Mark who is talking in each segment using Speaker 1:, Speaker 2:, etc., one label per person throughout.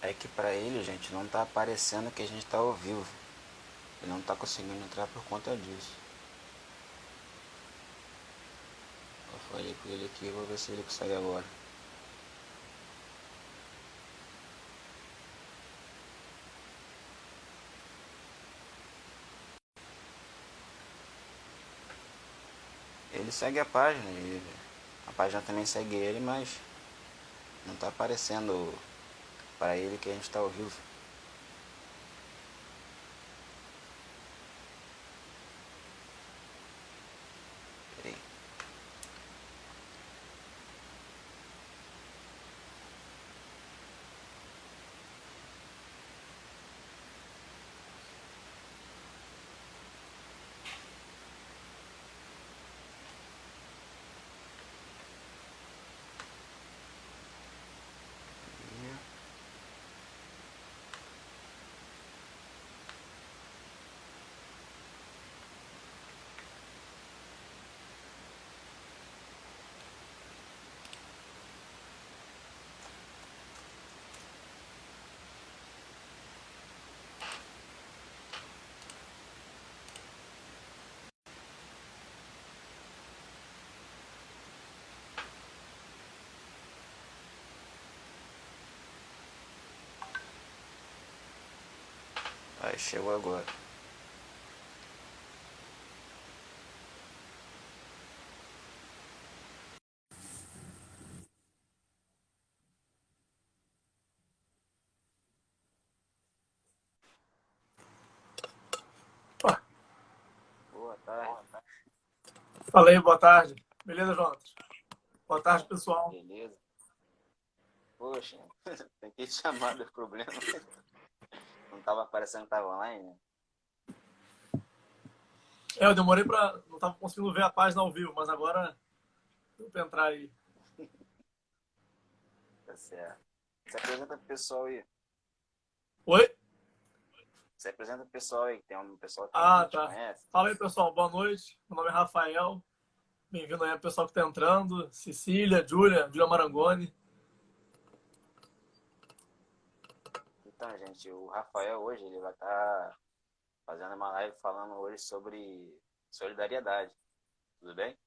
Speaker 1: É que pra ele, gente, não tá aparecendo que a gente tá ao vivo. Ele não tá conseguindo entrar por conta disso. Eu falei com ele aqui, vou ver se ele consegue agora. Ele segue a página, e a página também segue ele, mas não tá aparecendo para ele que a gente tá ao vivo. Peraí. Aí chegou agora.
Speaker 2: Ó,
Speaker 1: Boa tarde.
Speaker 2: falei, boa tarde. Beleza, Jonas? Boa tarde, pessoal.
Speaker 1: Beleza? Poxa, tentei te chamar do problema. Não tava aparecendo que tava online, né?
Speaker 2: Eu demorei pra. Não tava conseguindo ver a página ao vivo, mas agora deu pra entrar aí.
Speaker 1: Tá certo. Se apresenta pro pessoal aí.
Speaker 2: Oi?
Speaker 1: Se apresenta pro pessoal aí, que tem um pessoal que ainda
Speaker 2: Ah,
Speaker 1: não te
Speaker 2: tá.
Speaker 1: conhece.
Speaker 2: Fala aí, pessoal. Boa noite. Meu nome é Rafael. Bem-vindo aí ao pessoal que tá entrando. Cecília, Júlia Marangoni.
Speaker 1: Então, gente, o Rafael hoje ele vai estar fazendo uma live falando hoje sobre solidariedade. Tudo bem?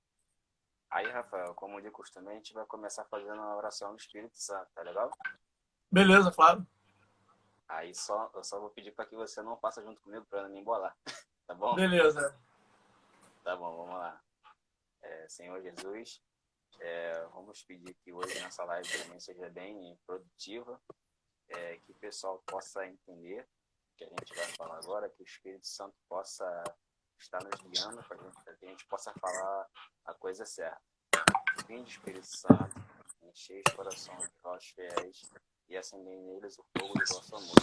Speaker 1: Aí, Rafael, como de costume, a gente vai começar fazendo uma oração no Espírito Santo, tá legal?
Speaker 2: Beleza, claro.
Speaker 1: Aí eu só vou pedir para que você não faça junto comigo para não me embolar, tá bom?
Speaker 2: Beleza.
Speaker 1: Tá bom, vamos lá. Senhor Jesus, vamos pedir que hoje nossa live também seja bem produtiva, que o pessoal possa entender o que a gente vai falar agora, que o Espírito Santo possa estar nos guiando para que a gente possa falar a coisa certa. Vinde, Espírito Santo, enchei os corações de vossos fiéis e acendei neles o fogo do vosso amor.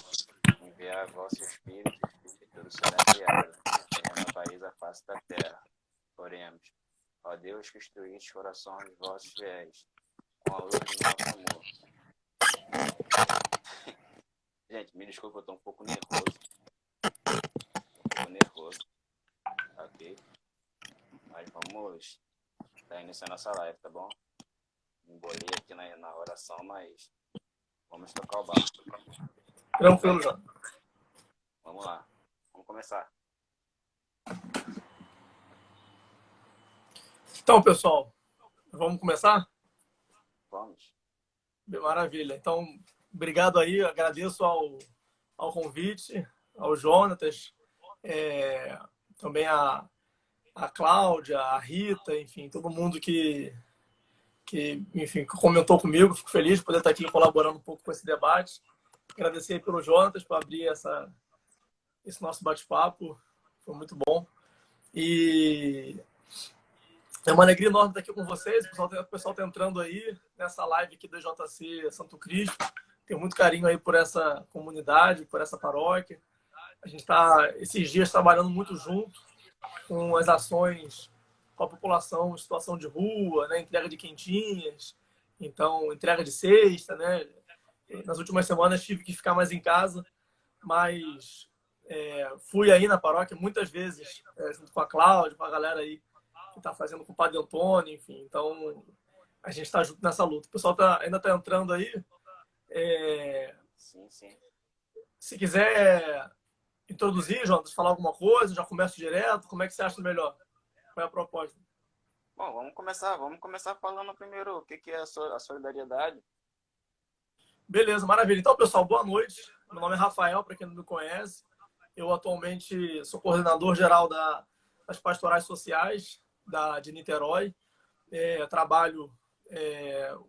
Speaker 1: Enviai vosso Espírito e tudo será criado, e renovareis a face da terra. Oremos. Ó Deus que instruíste os corações dos vossos fiéis, com a luz do nosso amor. Gente, me desculpa, eu estou um pouco nervoso. Ok? Mas vamos estar iniciando nossa live, tá bom? Me embolei aqui na oração, mas vamos tocar o barco. Tudo
Speaker 2: Tranquilo,
Speaker 1: bem?
Speaker 2: Jonas.
Speaker 1: Vamos lá. Vamos começar.
Speaker 2: Então, pessoal, vamos começar?
Speaker 1: Vamos?
Speaker 2: Maravilha. Então, obrigado aí. Agradeço ao convite, ao Jonatas, é, também a Cláudia, a Rita, enfim, todo mundo enfim, que comentou comigo. Fico feliz de poder estar aqui colaborando um pouco com esse debate. Agradecer pelo Jonatas por abrir esse nosso bate-papo. Foi muito bom. E é uma alegria enorme estar aqui com vocês. O pessoal tá entrando aí nessa live aqui do JC Santo Cristo. Tenho muito carinho aí por essa comunidade, por essa paróquia. A gente está, esses dias, trabalhando muito junto com as ações com a população em situação de rua, né? Entrega de quentinhas, então, entrega de cesta, né? Nas últimas semanas tive que ficar mais em casa, mas fui aí na paróquia muitas vezes, junto com a Cláudia, com a galera aí que está fazendo com o Padre Antônio, enfim. Então, a gente está junto nessa luta. O pessoal ainda está entrando aí. É,
Speaker 1: Sim, sim.
Speaker 2: Se quiser introduzir, Jonas, falar alguma coisa, já começo direto, como é que você acha melhor? Qual é a proposta?
Speaker 1: Bom, vamos começar falando primeiro o que que é a solidariedade.
Speaker 2: Beleza, maravilha. Então, pessoal, boa noite. Meu nome é Rafael, para quem não me conhece. Eu atualmente sou coordenador geral das pastorais sociais de Niterói. Trabalho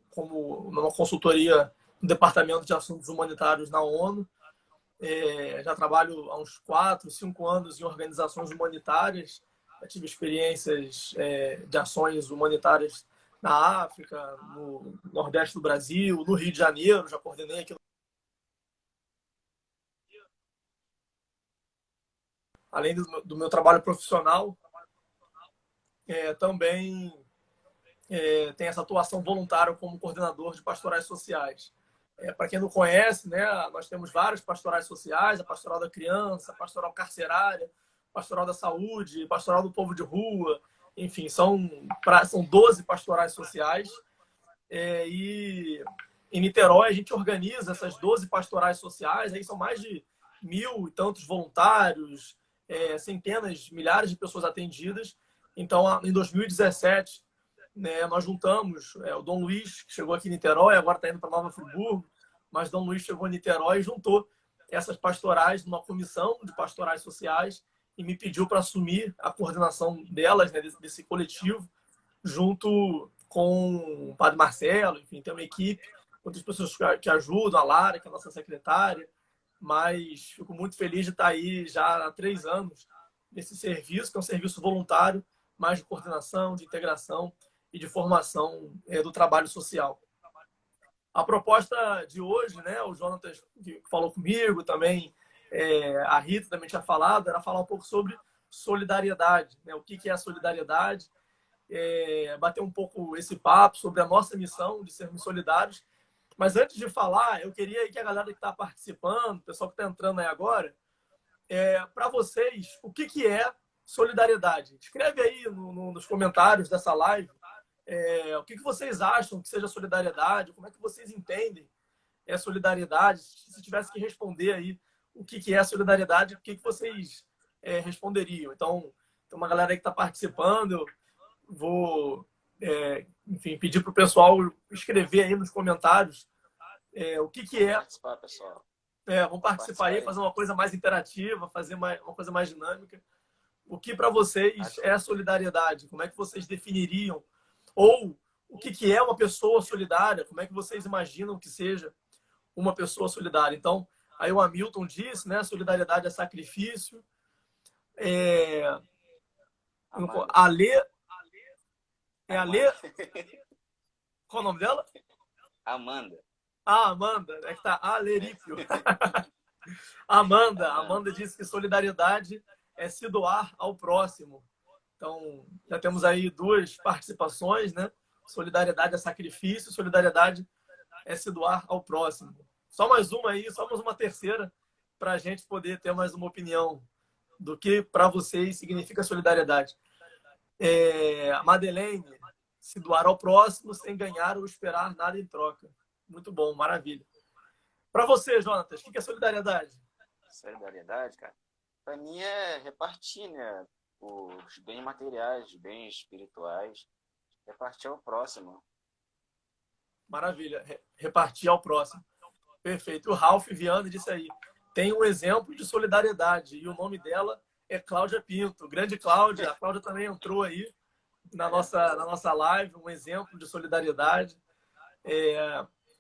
Speaker 2: como numa consultoria no Departamento de Assuntos Humanitários na ONU. Já trabalho há uns 4, 5 anos em organizações humanitárias. Eu tive experiências de ações humanitárias na África, no Nordeste do Brasil, no Rio de Janeiro. Já coordenei aqui. Além do meu trabalho profissional, também tem essa atuação voluntária como coordenador de pastorais sociais. Para quem não conhece, né, nós temos várias pastorais sociais, a pastoral da criança, a pastoral carcerária, a pastoral da saúde, a pastoral do povo de rua, enfim, são 12 pastorais sociais. E em Niterói a gente organiza essas 12 pastorais sociais, aí são mais de 1.000 e tantos voluntários, centenas, milhares de pessoas atendidas. Então, em 2017, né, nós juntamos o Dom Luiz, que chegou aqui em Niterói, agora está indo para Nova Friburgo, mas Dom Luiz chegou em Niterói e juntou essas pastorais numa comissão de pastorais sociais e me pediu para assumir a coordenação delas, né, desse coletivo, junto com o Padre Marcelo. Enfim, tem uma equipe, outras pessoas que ajudam, a Lara, que é a nossa secretária, mas fico muito feliz de estar aí já há 3 anos nesse serviço, que é um serviço voluntário, mais de coordenação, de integração e de formação do trabalho social. A proposta de hoje, né, o Jonatas que falou comigo também, a Rita também tinha falado, era falar um pouco sobre solidariedade, né, o que é a solidariedade, bater um pouco esse papo sobre a nossa missão de sermos solidários. Mas antes de falar, eu queria que a galera que está participando, o pessoal que está entrando aí agora, para vocês, o que é solidariedade? Escreve aí nos comentários dessa live o que vocês acham que seja solidariedade, como é que vocês entendem solidariedade. Se tivesse que responder aí o que é solidariedade, o que vocês responderiam. Então, tem uma galera aí que está participando, eu vou, enfim, pedir para o pessoal escrever aí nos comentários o que é.
Speaker 1: Participar, pessoal.
Speaker 2: Vamos participar aí, fazer uma coisa mais interativa, fazer uma coisa mais dinâmica. O que para vocês é solidariedade? Como é que vocês definiriam? Ou o que é uma pessoa solidária? Como é que vocês imaginam que seja uma pessoa solidária? Então, aí o Hamilton disse, né? Solidariedade é sacrifício. A Lê... a Lê... Qual o nome dela?
Speaker 1: Amanda.
Speaker 2: Amanda. É que tá Alerípio. Amanda disse que solidariedade é se doar ao próximo. Então, já temos aí 2 participações, né? Solidariedade é sacrifício, solidariedade é se doar ao próximo. Só mais uma aí, só mais uma terceira, para a gente poder ter mais uma opinião do que para vocês significa solidariedade. Madeleine, se doar ao próximo sem ganhar ou esperar nada em troca. Muito bom, maravilha. Para você, Jonatas, o que é solidariedade?
Speaker 1: Solidariedade, cara, para mim é repartir, né? Os bens materiais, os bens espirituais, repartir ao próximo.
Speaker 2: Maravilha, repartir ao próximo. Perfeito. O Ralph Viana disse aí, tem um exemplo de solidariedade e o nome dela é Cláudia Pinto. Grande Cláudia, a Cláudia também entrou aí na nossa live, um exemplo de solidariedade.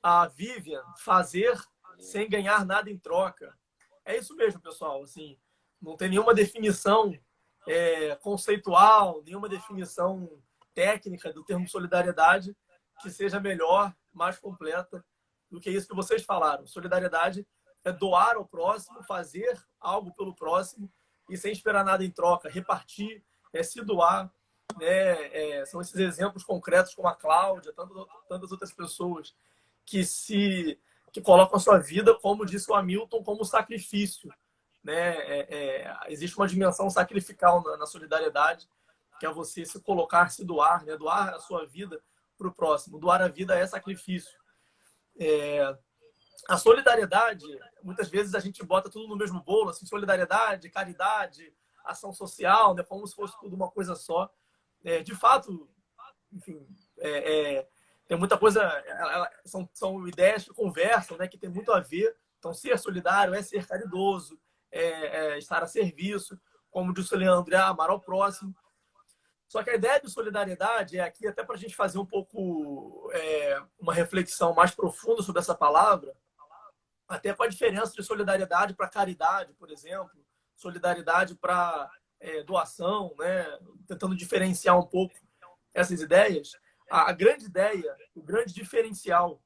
Speaker 2: A Vivian, fazer sem ganhar nada em troca. É isso mesmo, pessoal. Assim, não tem nenhuma definição conceitual, nenhuma definição técnica do termo solidariedade que seja melhor, mais completa do que isso que vocês falaram. Solidariedade é doar ao próximo, fazer algo pelo próximo e sem esperar nada em troca, repartir, se doar. São esses exemplos concretos como a Cláudia, tantas outras pessoas que colocam a sua vida, como disse o Hamilton, como sacrifício. Existe uma dimensão sacrificial na solidariedade, que é você se colocar, se doar, né? Doar a sua vida para o próximo. Doar a vida é sacrifício. a solidariedade, muitas vezes a gente bota tudo no mesmo bolo, assim, solidariedade, caridade, ação social, né, como se fosse tudo uma coisa só. De fato, enfim, tem muita coisa, são ideias que conversam, né, que tem muito a ver. Então, ser solidário é ser caridoso, estar a serviço, como disse o Leandro, é amar ao próximo. Só que a ideia de solidariedade é aqui, até para a gente fazer um pouco uma reflexão mais profunda sobre essa palavra, até com a diferença de solidariedade para caridade, por exemplo, solidariedade para doação, né? Tentando diferenciar um pouco essas ideias. A grande ideia, o grande diferencial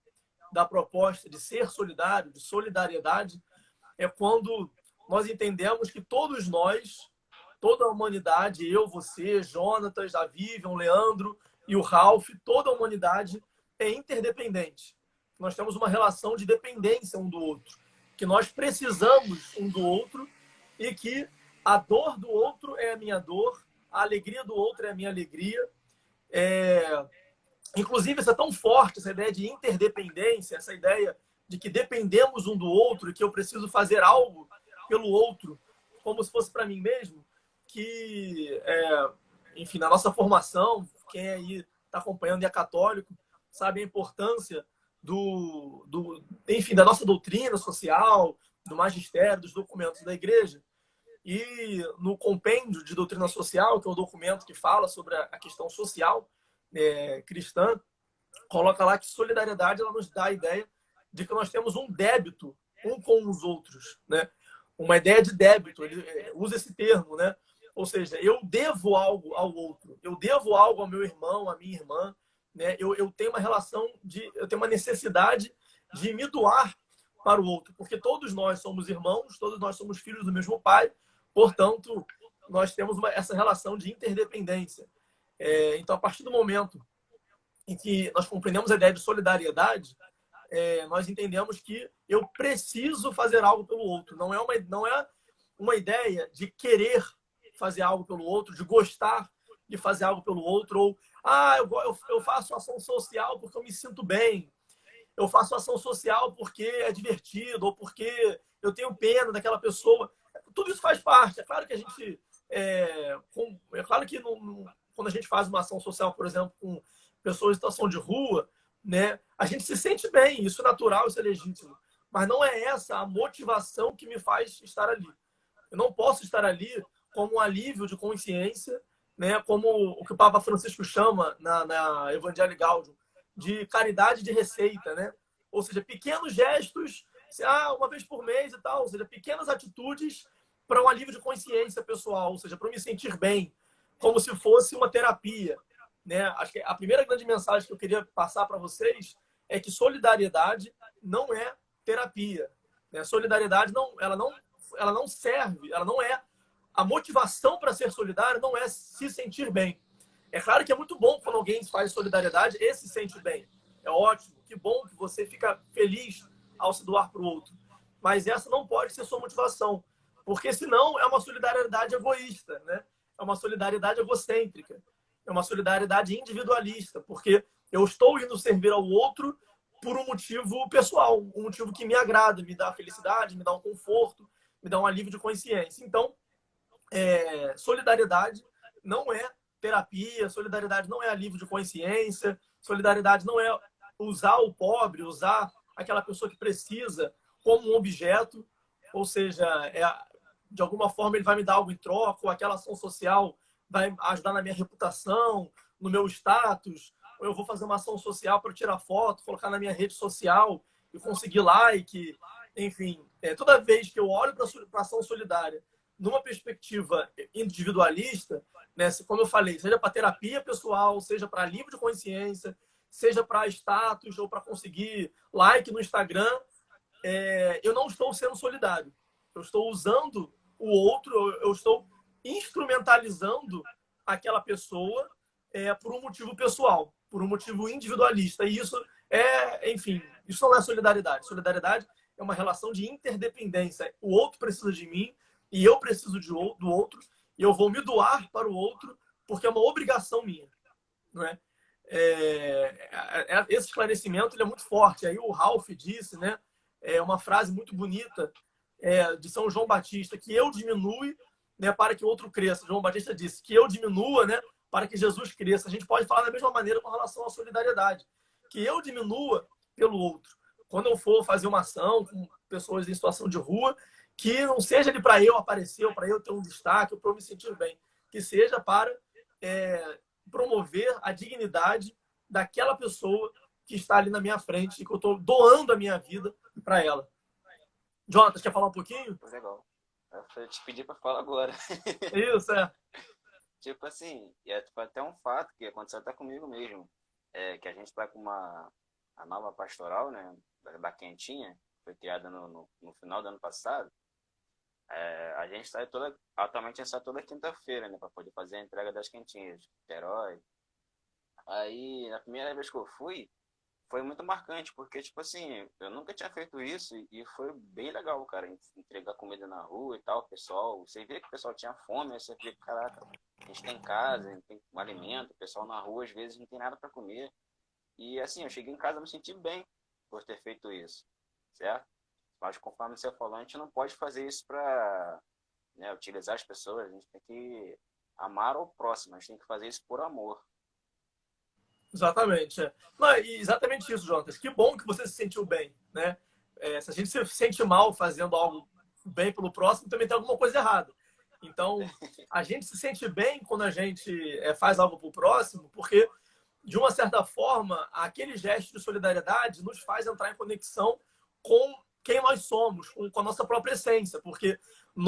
Speaker 2: da proposta de ser solidário, de solidariedade, é quando nós entendemos que todos nós, toda a humanidade, eu, você, Jonatas, a Vivian, o Leandro e o Ralph, toda a humanidade é interdependente. Nós temos uma relação de dependência um do outro, que nós precisamos um do outro e que a dor do outro é a minha dor, a alegria do outro é a minha alegria. Inclusive, isso é tão forte, essa ideia de interdependência, essa ideia de que dependemos um do outro e que eu preciso fazer algo pelo outro, como se fosse para mim mesmo, que, enfim, na nossa formação, quem aí está acompanhando e é católico, sabe a importância enfim, da nossa doutrina social, do magistério, dos documentos da igreja. E no compêndio de doutrina social, que é o documento que fala sobre a questão social cristã, coloca lá que solidariedade ela nos dá a ideia de que nós temos um débito um com os outros, né? Uma ideia de débito, ele usa esse termo, né? Ou seja, eu devo algo ao outro, eu devo algo ao meu irmão, à minha irmã, né? Eu tenho uma relação eu tenho uma necessidade de me doar para o outro, porque todos nós somos irmãos, todos nós somos filhos do mesmo pai, portanto, nós temos essa relação de interdependência. Então, a partir do momento em que nós compreendemos a ideia de solidariedade, nós entendemos que eu preciso fazer algo pelo outro. Não é uma ideia de querer fazer algo pelo outro, de gostar de fazer algo pelo outro, ou eu faço ação social porque eu me sinto bem, eu faço ação social porque é divertido, ou porque eu tenho pena daquela pessoa. Tudo isso faz parte. É claro que a gente... claro que quando a gente faz uma ação social, por exemplo, com pessoas em situação de rua, né, a gente se sente bem, isso é natural, isso é legítimo. Mas não é essa a motivação que me faz estar ali. Eu não posso estar ali como um alívio de consciência, né, como o que o Papa Francisco chama na Evangelii Gaudium, de caridade de receita, né? Ou seja, pequenos gestos, uma vez por mês e tal, ou seja, pequenas atitudes para um alívio de consciência pessoal, ou seja, para eu me sentir bem, como se fosse uma terapia, né? Acho que a primeira grande mensagem que eu queria passar para vocês é que solidariedade não é terapia, né? Solidariedade ela não serve, ela não é a motivação para ser solidário, não é se sentir bem. É claro que é muito bom quando alguém faz solidariedade e se sente bem. É ótimo, que bom que você fica feliz ao se doar para o outro. Mas essa não pode ser sua motivação, porque senão é uma solidariedade egoísta, né? É uma solidariedade egocêntrica, é uma solidariedade individualista, porque eu estou indo servir ao outro por um motivo pessoal, um motivo que me agrada, me dá felicidade, me dá um conforto, me dá um alívio de consciência. Então, solidariedade não é terapia, solidariedade não é alívio de consciência, solidariedade não é usar o pobre, usar aquela pessoa que precisa como um objeto, ou seja, de alguma forma ele vai me dar algo em troca, ou aquela ação social vai ajudar na minha reputação, no meu status, ou eu vou fazer uma ação social para tirar foto, colocar na minha rede social e conseguir like, enfim. Toda vez que eu olho para a ação solidária numa perspectiva individualista, né, como eu falei, seja para terapia pessoal, seja para alívio de consciência, seja para status ou para conseguir like no Instagram, eu não estou sendo solidário. Eu estou usando o outro, eu estou instrumentalizando aquela pessoa por um motivo pessoal, por um motivo individualista. E isso enfim, isso não é solidariedade. Solidariedade é uma relação de interdependência. O outro precisa de mim e eu preciso do outro, e eu vou me doar para o outro porque é uma obrigação minha, não é? Esse esclarecimento ele é muito forte. Aí o Ralph disse, né, uma frase muito bonita de São João Batista, que eu diminui, né, para que o outro cresça. João Batista disse que eu diminua, né, para que Jesus cresça. A gente pode falar da mesma maneira com relação à solidariedade, que eu diminua pelo outro. Quando eu for fazer uma ação com pessoas em situação de rua, que não seja ali para eu aparecer, ou para eu ter um destaque, ou para eu me sentir bem, que seja para promover a dignidade daquela pessoa que está ali na minha frente e que eu estou doando a minha vida para ela. Jonas, quer falar um pouquinho?
Speaker 1: Legal. Eu te pedi para falar agora.
Speaker 2: Isso,
Speaker 1: Tipo assim, tipo, até um fato que aconteceu até comigo mesmo, que a gente está com a nova pastoral, né, da Quentinha, foi criada no final do ano passado. A gente sai atualmente a gente sai toda quinta-feira, né, para poder fazer a entrega das quentinhas, herói. Aí, na primeira vez que eu fui, foi muito marcante, porque, tipo assim, eu nunca tinha feito isso e foi bem legal, cara, entregar comida na rua e tal, o pessoal, você vê que o pessoal tinha fome, aí você vê que, caraca, a gente tem casa, a gente tem um alimento, o pessoal na rua, às vezes, não tem nada para comer. E, assim, eu cheguei em casa e me senti bem por ter feito isso, certo? Mas, conforme você falou, a gente não pode fazer isso para, né, utilizar as pessoas, a gente tem que amar o próximo, a gente tem que fazer isso por amor.
Speaker 2: Exatamente. Não, exatamente isso, Jonas. Que bom que você se sentiu bem, né? Se a gente se sente mal fazendo algo bem pelo próximo, também tem alguma coisa errada. Então, a gente se sente bem quando a gente faz algo para o próximo, porque, de uma certa forma, aquele gesto de solidariedade nos faz entrar em conexão com quem nós somos, com a nossa própria essência, porque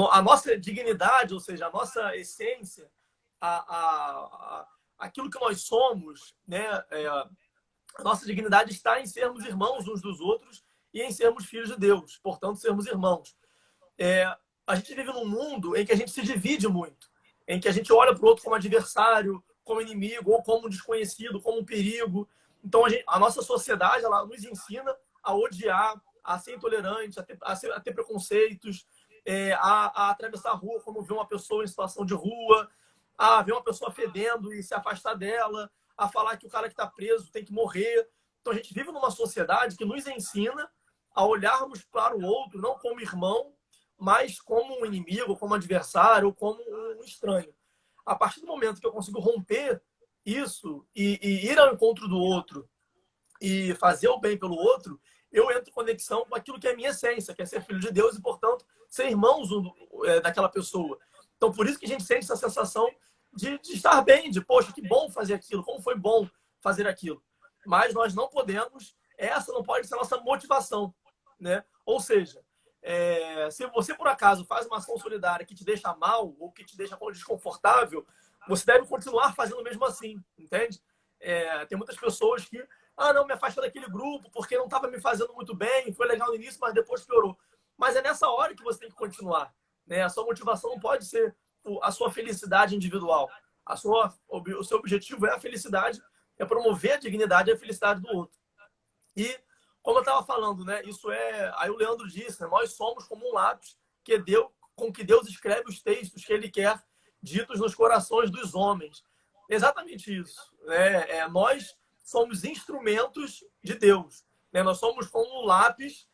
Speaker 2: a nossa dignidade, ou seja, a nossa essência, aquilo que nós somos, né, a nossa dignidade está em sermos irmãos uns dos outros e em sermos filhos de Deus, portanto, sermos irmãos. A gente vive num mundo em que a gente se divide muito, em que a gente olha para o outro como adversário, como inimigo, ou como desconhecido, como um perigo. Então, a nossa sociedade, ela nos ensina a odiar, a ser intolerante, a ter preconceitos, a atravessar a rua como ver uma pessoa em situação de rua, a ver uma pessoa fedendo e se afastar dela, a falar que o cara que está preso tem que morrer. Então, a gente vive numa sociedade que nos ensina a olharmos para o outro, não como irmão, mas como um inimigo, como um adversário, ou como um estranho. A partir do momento que eu consigo romper isso e ir ao encontro do outro e fazer o bem pelo outro, eu entro em conexão com aquilo que é a minha essência, que é ser filho de Deus e, portanto, ser irmãos daquela pessoa. Então, por isso que a gente sente essa sensação de estar bem, de, poxa, que bom fazer aquilo, como foi bom fazer aquilo. Mas nós não podemos, essa não pode ser a nossa motivação, né? Ou seja, se você, por acaso, faz uma ação solidária que te deixa mal ou que te deixa desconfortável, você deve continuar fazendo mesmo assim, entende? Tem muitas pessoas que, não, me afasta daquele grupo porque não estava me fazendo muito bem, foi legal no início, mas depois piorou. Mas é nessa hora que você tem que continuar, né? A sua motivação não pode ser a sua felicidade individual. O seu objetivo é a felicidade, é promover a dignidade e a felicidade do outro. E, como eu estava falando, né? Isso aí o Leandro disse, né, nós somos como um lápis com que Deus escreve os textos que Ele quer ditos nos corações dos homens. Exatamente isso. Né? Nós somos instrumentos de Deus. Né? Nós somos como um lápis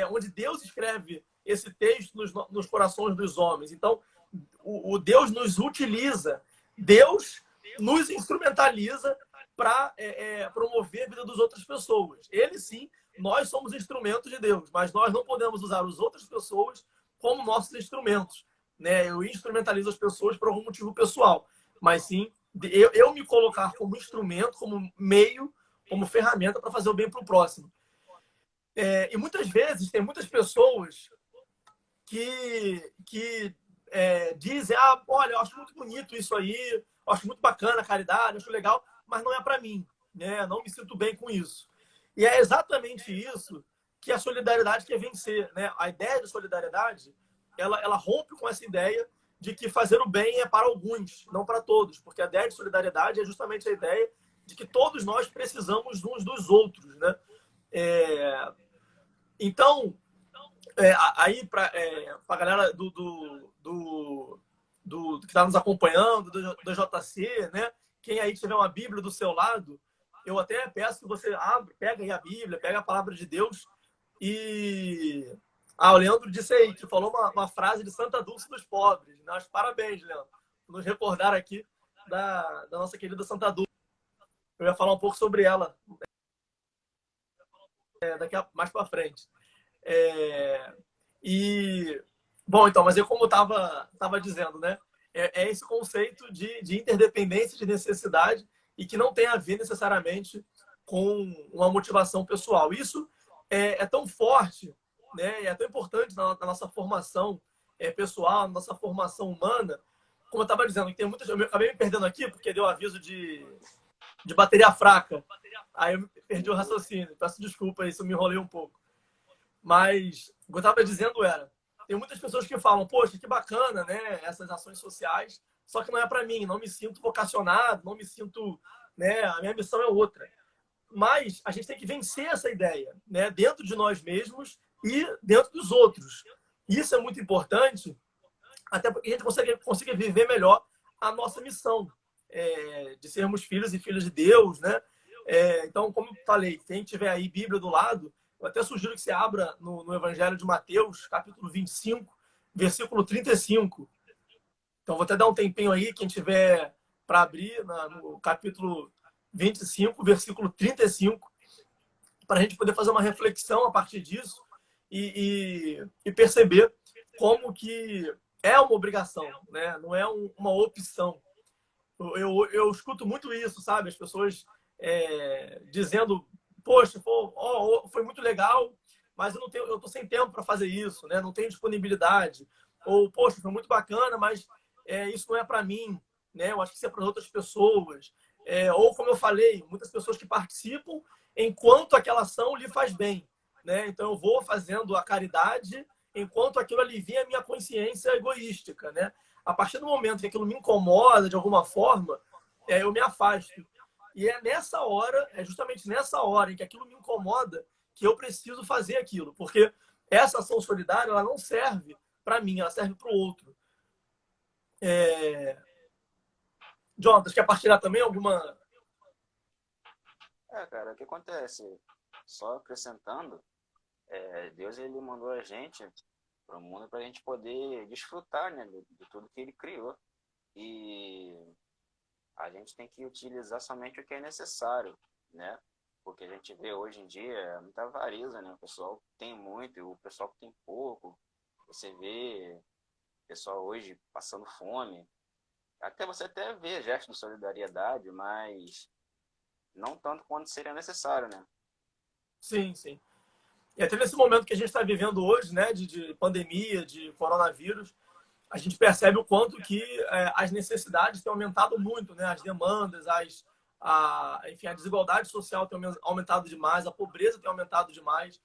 Speaker 2: onde Deus escreve esse texto nos corações dos homens. Então, o Deus nos utiliza, Deus nos instrumentaliza para promover a vida das outras pessoas. Ele sim, nós somos instrumentos de Deus, mas nós não podemos usar as outras pessoas como nossos instrumentos. Né? Eu instrumentalizo as pessoas por algum motivo pessoal, mas sim eu me colocar como instrumento, como meio, como ferramenta para fazer o bem para o próximo. E muitas vezes tem muitas pessoas que dizem, olha, eu acho muito bonito isso aí, eu acho muito bacana a caridade, eu acho legal, mas não é para mim, né? Não me sinto bem com isso. E é exatamente isso que a solidariedade quer vencer, né? A ideia de solidariedade, ela rompe com essa ideia de que fazer o bem é para alguns, não para todos, porque a ideia de solidariedade é justamente a ideia de que todos nós precisamos uns dos outros, né? Então, aí para a galera que está nos acompanhando, do JC, né? Quem aí tiver uma Bíblia do seu lado, eu até peço que você pega aí a Bíblia, pega a palavra de Deus E o Leandro disse aí, que falou uma frase de Santa Dulce dos Pobres. Né? Parabéns, Leandro, por nos recordar aqui da nossa querida Santa Dulce. Eu ia falar um pouco sobre ela mais para frente. Bom, então, mas eu como estava dizendo, né? É esse conceito de interdependência, de necessidade, e que não tem a ver necessariamente com uma motivação pessoal. Isso é tão forte, né? É tão importante na nossa formação pessoal, na nossa formação humana, como eu estava dizendo, que tem muitas. Eu acabei me perdendo aqui porque deu aviso de bateria fraca. Aí eu perdi o raciocínio. Peço desculpa aí se eu me enrolei um pouco. Mas o que eu estava dizendo era, tem muitas pessoas que falam, poxa, que bacana, né, essas ações sociais, só que não é para mim, não me sinto vocacionado, não me sinto, né, a minha missão é outra. Mas a gente tem que vencer essa ideia, né, dentro de nós mesmos e dentro dos outros. Isso é muito importante, até porque a gente consiga viver melhor a nossa missão de sermos filhos e filhas de Deus, né? Então, como eu falei, quem tiver aí Bíblia do lado, eu até sugiro que você abra no Evangelho de Mateus, capítulo 25, versículo 35. Então, vou até dar um tempinho aí, quem tiver para abrir no capítulo 25, versículo 35, para a gente poder fazer uma reflexão a partir disso e perceber como que é uma obrigação, né? Não é uma opção. Eu escuto muito isso, sabe? As pessoas dizendo, poxa, foi muito legal, mas eu tô sem tempo para fazer isso, né? Não tenho disponibilidade. Ou, poxa, foi muito bacana, mas isso não é para mim, né? Eu acho que isso é para outras pessoas. Ou, como eu falei, muitas pessoas que participam enquanto aquela ação lhe faz bem, né? Então, eu vou fazendo a caridade enquanto aquilo alivia a minha consciência egoística, né? A partir do momento que aquilo me incomoda de alguma forma, eu me afasto. E é justamente nessa hora em que aquilo me incomoda que eu preciso fazer aquilo. Porque essa ação solidária, ela não serve para mim, ela serve para o outro. Jonathan, quer partilhar também alguma...
Speaker 1: Cara, o que acontece? Só acrescentando, Deus ele mandou a gente para o mundo para a gente poder desfrutar, né, de tudo que ele criou. E a gente tem que utilizar somente o que é necessário, né? Porque a gente vê hoje em dia muita avareza, né? O pessoal tem muito e o pessoal que tem pouco. Você vê o pessoal hoje passando fome. Você até vê gestos de solidariedade, mas não tanto quanto seria necessário, né?
Speaker 2: Sim, sim. E até nesse momento que a gente está vivendo hoje, né, de pandemia, de coronavírus, a gente percebe o quanto que as necessidades têm aumentado muito, né? As demandas, enfim, a desigualdade social tem aumentado demais, a pobreza tem aumentado demais.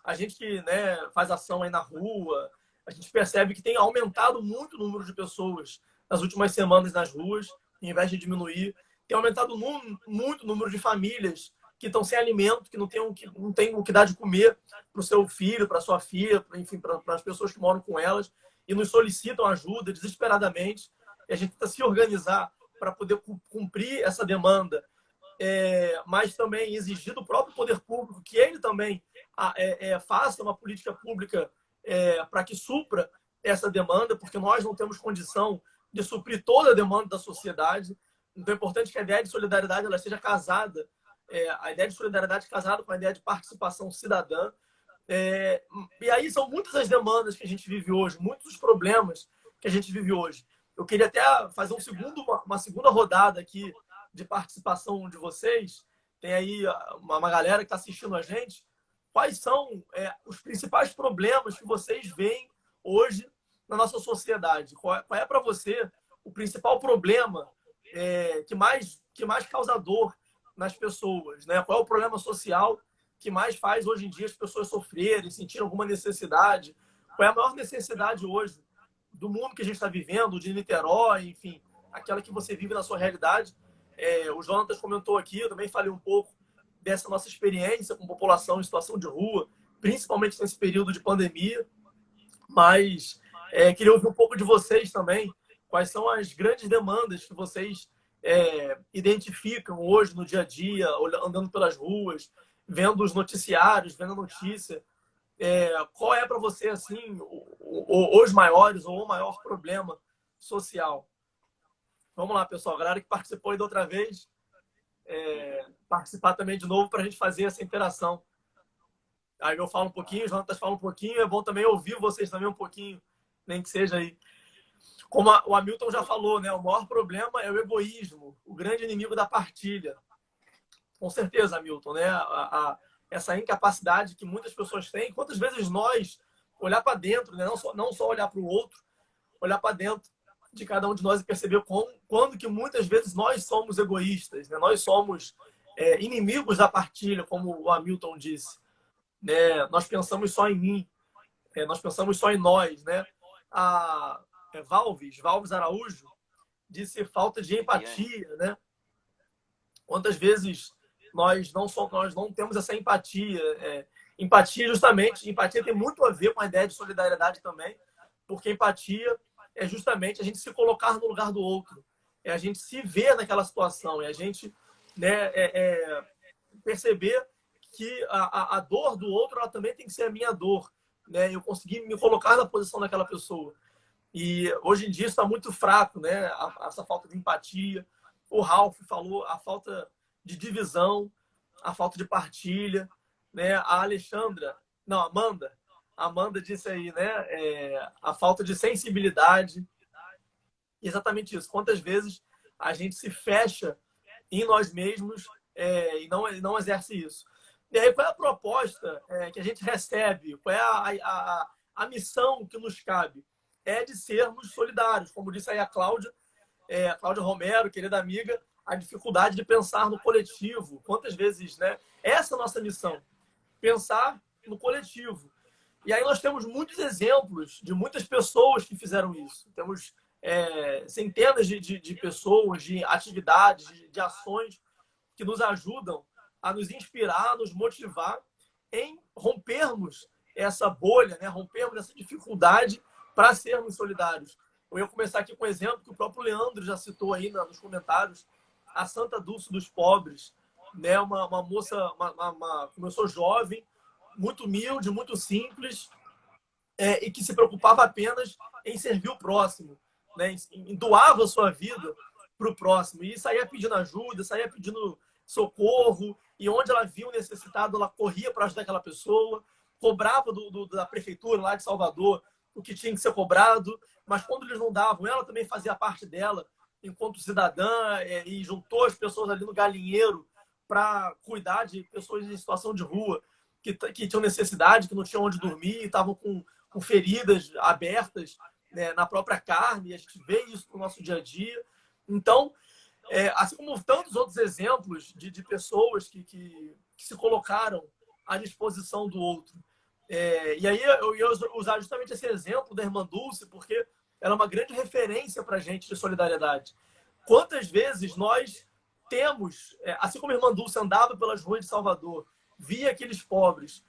Speaker 2: A gente que, né, faz ação aí na rua, a gente percebe que tem aumentado muito o número de pessoas nas últimas semanas nas ruas, em vez de diminuir. Tem aumentado muito o número de famílias que estão sem alimento, que não tem o que dar de comer para o seu filho, para a sua filha, enfim, para as pessoas que moram com elas, e nos solicitam ajuda desesperadamente. E a gente tenta se organizar para poder cumprir essa demanda, mas também exigir do próprio poder público que ele também faça uma política pública para que supra essa demanda, porque nós não temos condição de suprir toda a demanda da sociedade. Então é importante que a ideia de solidariedade ela seja casada, a ideia de solidariedade casada com a ideia de participação cidadã. E aí são muitas as demandas que a gente vive hoje, muitos os problemas que a gente vive hoje. Eu queria até fazer uma segunda rodada aqui de participação de vocês. Tem aí uma galera que está assistindo a gente. Quais são os principais problemas que vocês veem hoje na nossa sociedade? Qual é para você o principal problema que mais causa dor nas pessoas, né? Qual é o problema social que mais faz hoje em dia as pessoas sofrerem, sentirem alguma necessidade? Qual é a maior necessidade hoje do mundo que a gente está vivendo, de Niterói, enfim, aquela que você vive na sua realidade? O Jonatas comentou aqui, eu também falei um pouco dessa nossa experiência com população em situação de rua, principalmente nesse período de pandemia, mas queria ouvir um pouco de vocês também. Quais são as grandes demandas que vocês identificam hoje no dia a dia, andando pelas ruas, vendo os noticiários, vendo a notícia? qual é para você assim os maiores ou o maior problema social? Vamos lá, pessoal. A galera que participou aí da outra vez, participar também de novo para a gente fazer essa interação. Aí eu falo um pouquinho, o Jonatas fala um pouquinho. É bom também ouvir vocês também um pouquinho, nem que seja aí. Como o Hamilton já falou, né? O maior problema é o egoísmo, o grande inimigo da partilha. Com certeza, Hamilton, né? Essa incapacidade que muitas pessoas têm. Quantas vezes nós olhar para dentro, né? Não só olhar para o outro, olhar para dentro de cada um de nós e perceber quando que muitas vezes nós somos egoístas, né? Nós somos inimigos da partilha, como o Hamilton disse. Né? Nós pensamos só em mim, nós pensamos só em nós, né? Valves Araújo disse falta de empatia, né? Quantas vezes nós não temos essa empatia? Empatia, justamente, empatia tem muito a ver com a ideia de solidariedade também, porque empatia é justamente a gente se colocar no lugar do outro, é a gente se ver naquela situação, é a gente, né, perceber que a dor do outro ela também tem que ser a minha dor, né? Eu conseguir me colocar na posição daquela pessoa. E hoje em dia está muito fraco, né? Essa falta de empatia. O Ralph falou a falta de divisão, a falta de partilha, né? A Amanda disse aí, né? A falta de sensibilidade. Exatamente isso. Quantas vezes a gente se fecha em nós mesmos e não exerce isso? E aí, qual é a proposta que a gente recebe? Qual é a missão que nos cabe? É de sermos solidários. Como disse aí a Cláudia Romero, querida amiga, a dificuldade de pensar no coletivo. Quantas vezes, né? Essa é a nossa missão, pensar no coletivo. E aí nós temos muitos exemplos de muitas pessoas que fizeram isso. Temos centenas de pessoas, de atividades, de ações que nos ajudam a nos inspirar, a nos motivar em rompermos essa bolha, né? Rompermos essa dificuldade para sermos solidários. Eu ia começar aqui com um exemplo que o próprio Leandro já citou aí nos comentários, a Santa Dulce dos Pobres, né? Uma moça, começou jovem, muito humilde, muito simples, e que se preocupava apenas em servir o próximo, né? Doava a sua vida para o próximo e saía pedindo ajuda, saía pedindo socorro, e onde ela viu necessitado, ela corria para ajudar aquela pessoa, cobrava da prefeitura lá de Salvador o que tinha que ser cobrado, mas quando eles não davam, ela também fazia parte dela enquanto cidadã e juntou as pessoas ali no galinheiro para cuidar de pessoas em situação de rua que tinham necessidade, que não tinham onde dormir, estavam com feridas abertas, né, na própria carne, e a gente vê isso no nosso dia a dia. Então, assim como tantos outros exemplos de pessoas que se colocaram à disposição do outro. E aí eu ia usar justamente esse exemplo da Irmã Dulce, porque ela é uma grande referência para a gente de solidariedade. Quantas vezes nós temos, assim como a Irmã Dulce andava pelas ruas de Salvador, via aqueles pobres,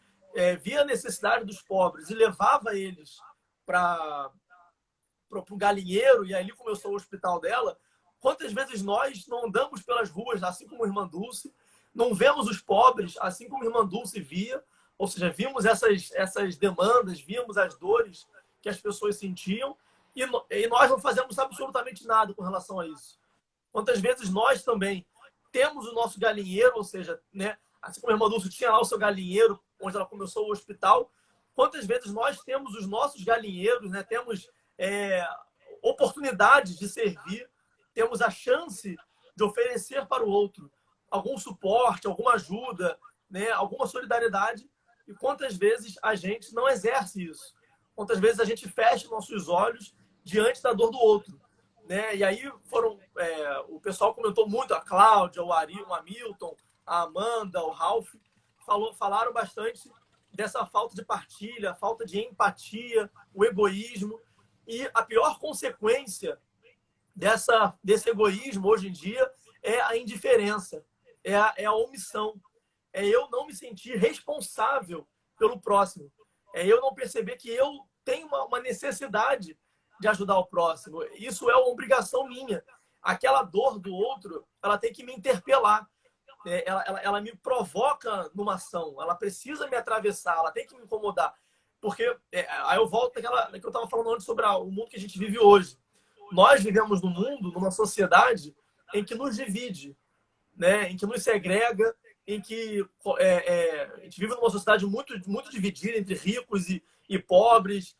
Speaker 2: via a necessidade dos pobres e levava eles para o galinheiro, e ali começou o hospital dela. Quantas vezes nós não andamos pelas ruas, assim como a Irmã Dulce, não vemos os pobres, assim como a Irmã Dulce via, ou seja, vimos essas demandas, vimos as dores que as pessoas sentiam, e nós não fazemos absolutamente nada com relação a isso. Quantas vezes nós também temos o nosso galinheiro, ou seja, né, assim como a Irmã Dulce tinha lá o seu galinheiro, onde ela começou o hospital, quantas vezes nós temos os nossos galinheiros, né, temos oportunidades de servir, temos a chance de oferecer para o outro algum suporte, alguma ajuda, né, alguma solidariedade, e quantas vezes a gente não exerce isso. Quantas vezes a gente fecha nossos olhos diante da dor do outro. Né? E aí o pessoal comentou muito, a Cláudia, o Hamilton, a Amanda, o Ralph, falaram bastante dessa falta de partilha, a falta de empatia, o egoísmo. E a pior consequência desse egoísmo hoje em dia é a indiferença, é a omissão. É eu não me sentir responsável pelo próximo. É eu não perceber que eu tenho uma necessidade de ajudar o próximo. Isso é uma obrigação minha. Aquela dor do outro, ela tem que me interpelar. Ela me provoca numa ação. Ela precisa me atravessar. Ela tem que me incomodar. Porque aí eu volto àquela que eu estava falando antes sobre o mundo que a gente vive hoje. Nós vivemos num mundo, numa sociedade em que nos divide, né? Em que nos segrega, em que a gente vive numa sociedade muito, muito dividida entre ricos e pobres,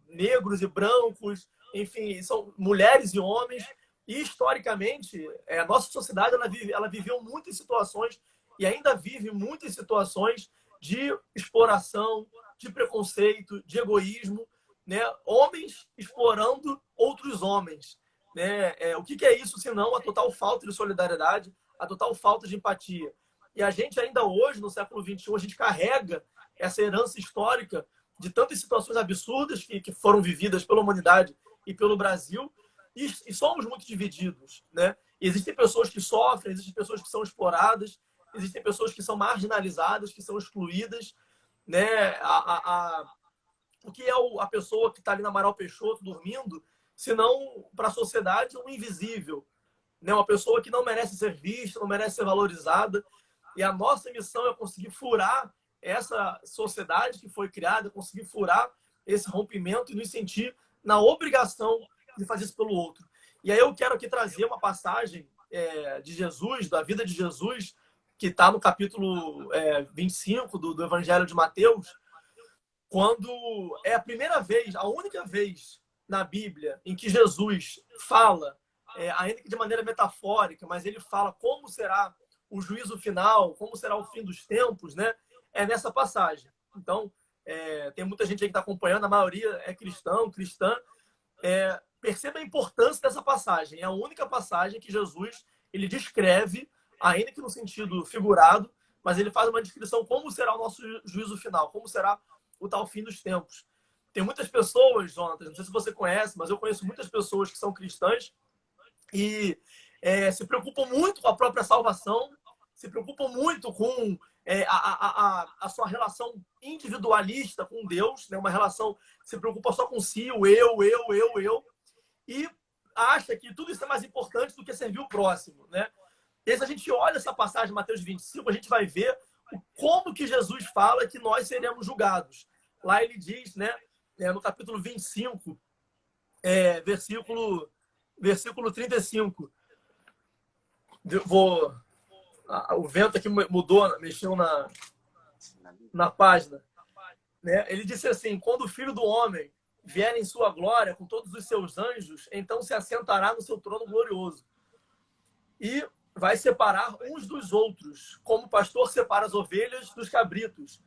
Speaker 2: negros e brancos, enfim, são mulheres e homens. E, historicamente, a nossa sociedade ela viveu muitas situações e ainda vive muitas situações de exploração, de preconceito, de egoísmo, né? Homens explorando outros homens. Né? O que é isso, senão a total falta de solidariedade, a total falta de empatia? E a gente ainda hoje, no século XXI, a gente carrega essa herança histórica de tantas situações absurdas que foram vividas pela humanidade e pelo Brasil, e somos muito divididos, né? Existem pessoas que sofrem, existem pessoas que são exploradas, existem pessoas que são marginalizadas, que são excluídas, né? O que é a pessoa que está ali na Amaral Peixoto dormindo, se não para a sociedade um invisível, né? Uma pessoa que não merece ser vista, não merece ser valorizada. E a nossa missão é conseguir furar essa sociedade que foi criada, conseguir furar esse rompimento e nos sentir na obrigação de fazer isso pelo outro. E aí eu quero aqui trazer uma passagem de Jesus, da vida de Jesus, que está no capítulo 25 do Evangelho de Mateus, quando é a primeira vez, a única vez na Bíblia em que Jesus fala, ainda que de maneira metafórica, mas ele fala como será o juízo final, como será o fim dos tempos, né? É nessa passagem. Então, tem muita gente aí que está acompanhando, a maioria é cristã. Perceba a importância dessa passagem. É a única passagem que Jesus ele descreve, ainda que no sentido figurado, mas ele faz uma descrição como será o nosso juízo final, como será o tal fim dos tempos. Tem muitas pessoas, Jonathan, não sei se você conhece, mas eu conheço muitas pessoas que são cristãs e se preocupam muito com a própria salvação, se preocupam muito com a sua relação individualista com Deus, né? Uma relação que se preocupa só com si, o eu, e acha que tudo isso é mais importante do que servir o próximo, né? E se a gente olha essa passagem de Mateus 25, a gente vai ver como que Jesus fala que nós seremos julgados. Lá ele diz, né, no capítulo 25, versículo 35. O vento aqui mudou, mexeu na página. Né? Ele disse assim: quando o Filho do Homem vier em sua glória com todos os seus anjos, então se assentará no seu trono glorioso. E vai separar uns dos outros, como o pastor separa as ovelhas dos cabritos.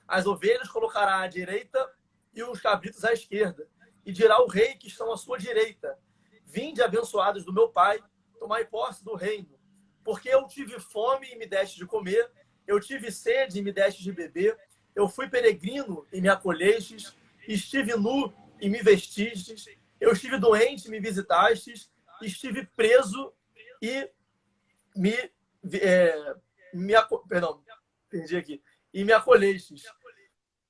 Speaker 2: As ovelhas colocará à direita e os cabritos à esquerda. E dirá o rei que estão à sua direita: vinde, abençoados do meu Pai, tomai posse do reino. Porque eu tive fome e me deste de comer, eu tive sede e me deste de beber, eu fui peregrino e me acolhestes, estive nu e me vestistes, eu estive doente e me visitastes, estive preso e me acolhestes.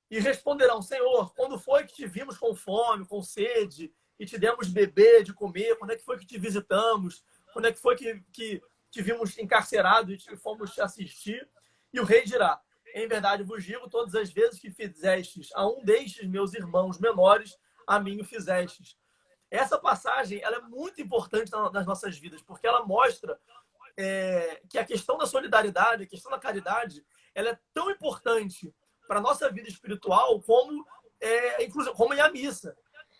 Speaker 2: E responderão: Senhor, quando foi que te vimos com fome, com sede, e te demos de beber, de comer? Quando é que foi que te visitamos? Quando é que foi que te vimos encarcerado e fomos te assistir? E o rei dirá: em verdade vos digo, todas as vezes que fizestes a um destes meus irmãos menores, a mim o fizestes. Essa passagem ela é muito importante nas nossas vidas, porque ela mostra que a questão da solidariedade, a questão da caridade, ela é tão importante para a nossa vida espiritual inclusive, como ir à missa,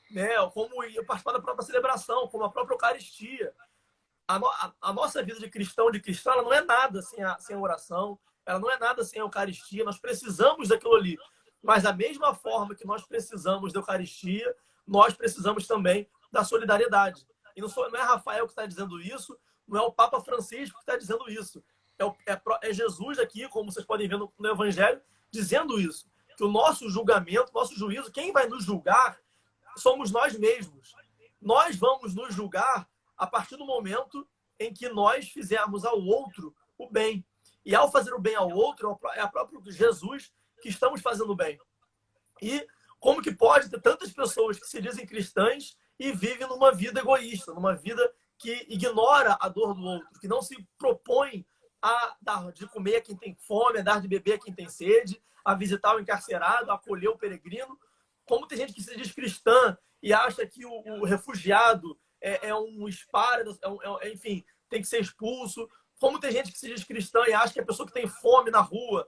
Speaker 2: né? Como participar da própria celebração, como a própria Eucaristia. A nossa vida de cristão, de cristã, ela não é nada sem a oração, ela não é nada sem a Eucaristia, nós precisamos daquilo ali. Mas da mesma forma que nós precisamos da Eucaristia, nós precisamos também da solidariedade. E não é Rafael que está dizendo isso, não é o Papa Francisco que está dizendo isso. É Jesus aqui, como vocês podem ver no Evangelho, dizendo isso. Que o nosso julgamento, nosso juízo, quem vai nos julgar somos nós mesmos. Nós vamos nos julgar a partir do momento em que nós fizermos ao outro o bem. E ao fazer o bem ao outro, é a próprio Jesus que estamos fazendo o bem. E como que pode ter tantas pessoas que se dizem cristãs e vivem numa vida egoísta, numa vida que ignora a dor do outro, que não se propõe a dar de comer a quem tem fome, a dar de beber a quem tem sede, a visitar o encarcerado, a acolher o peregrino. Como tem gente que se diz cristã e acha que o refugiado é um espárito, enfim, tem que ser expulso. Como tem gente que se diz cristã e acha que a pessoa que tem fome na rua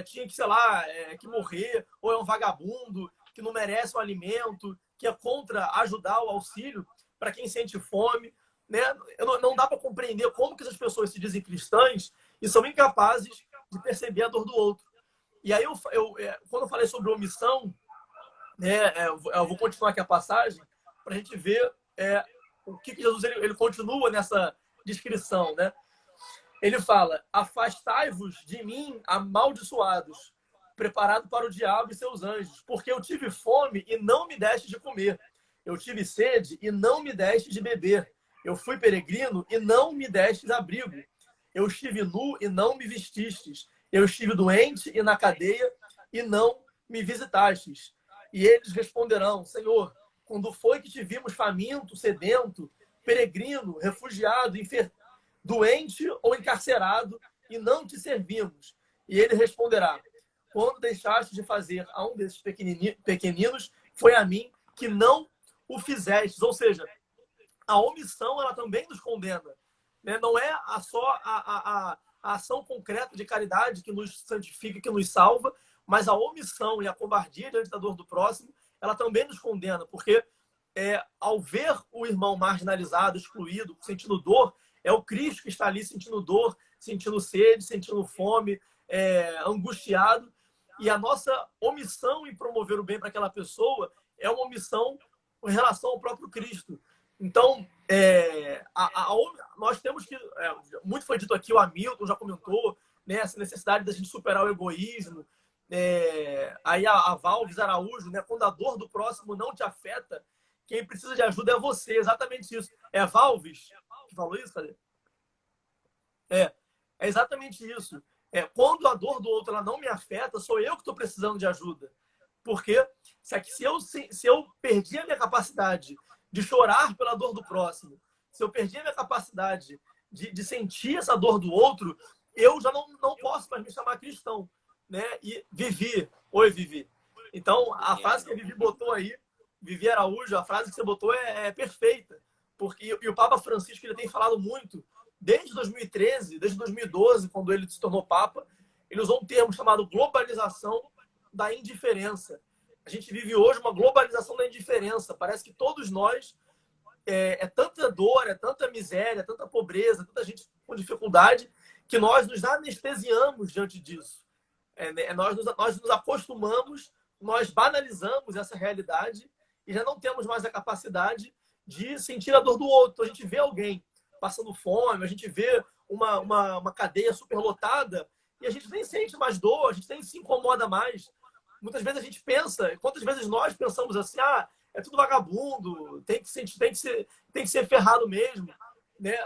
Speaker 2: tinha que, sei lá, que morrer, ou é um vagabundo, que não merece um alimento, que é contra ajudar o auxílio para quem sente fome. Né? Não dá para compreender como que essas pessoas se dizem cristãs e são incapazes de perceber a dor do outro. E aí, quando eu falei sobre omissão, eu vou continuar aqui a passagem para a gente ver o que Jesus ele continua nessa descrição. Né? Ele fala: afastai-vos de mim, amaldiçoados, preparado para o diabo e seus anjos, porque eu tive fome e não me deste de comer. Eu tive sede e não me deste de beber. Eu fui peregrino e não me destes abrigo. Eu estive nu e não me vestistes. Eu estive doente e na cadeia e não me visitastes. E eles responderão: Senhor, quando foi que te vimos faminto, sedento, peregrino, refugiado, doente ou encarcerado e não te servimos? E ele responderá: quando deixaste de fazer a um desses pequeninos, foi a mim que não o fizestes. Ou seja, a omissão ela também nos condena. Né? Não é só a ação concreta de caridade que nos santifica, que nos salva, mas a omissão e a covardia diante da dor do próximo, ela também nos condena, porque ao ver o irmão marginalizado, excluído, sentindo dor, é o Cristo que está ali sentindo dor, sentindo sede, sentindo fome, angustiado. E a nossa omissão em promover o bem para aquela pessoa é uma omissão em relação ao próprio Cristo. Então, nós temos que... muito foi dito aqui, o Hamilton já comentou, né, essa necessidade da gente superar o egoísmo. Aí a Valves Araújo, né, quando a dor do próximo não te afeta, quem precisa de ajuda é você. Exatamente isso. É a Valves que falou isso, cadê? É exatamente isso. Quando a dor do outro ela não me afeta, sou eu que estou precisando de ajuda. Porque se eu perdi a minha capacidade de chorar pela dor do próximo, se eu perdi a minha capacidade de sentir essa dor do outro, eu já não posso mais me chamar cristão. Né? E Vivi. Oi, Vivi. Então, a frase que a Vivi botou aí, Vivi Araújo, a frase que você botou é perfeita. Porque, e o Papa Francisco ele tem falado muito, desde 2013, desde 2012, quando ele se tornou Papa, ele usou um termo chamado globalização da indiferença. A gente vive hoje uma globalização da indiferença. Parece que todos nós, tanta dor, tanta miséria, tanta pobreza, tanta gente com dificuldade, que nós nos anestesiamos diante disso. Nós nos acostumamos, nós banalizamos essa realidade e já não temos mais a capacidade de sentir a dor do outro. Então, a gente vê alguém passando fome, a gente vê uma cadeia superlotada e a gente nem sente mais dor, a gente nem se incomoda mais. Muitas vezes a gente pensa, quantas vezes nós pensamos assim, é tudo vagabundo, tem que ser ferrado mesmo. Né?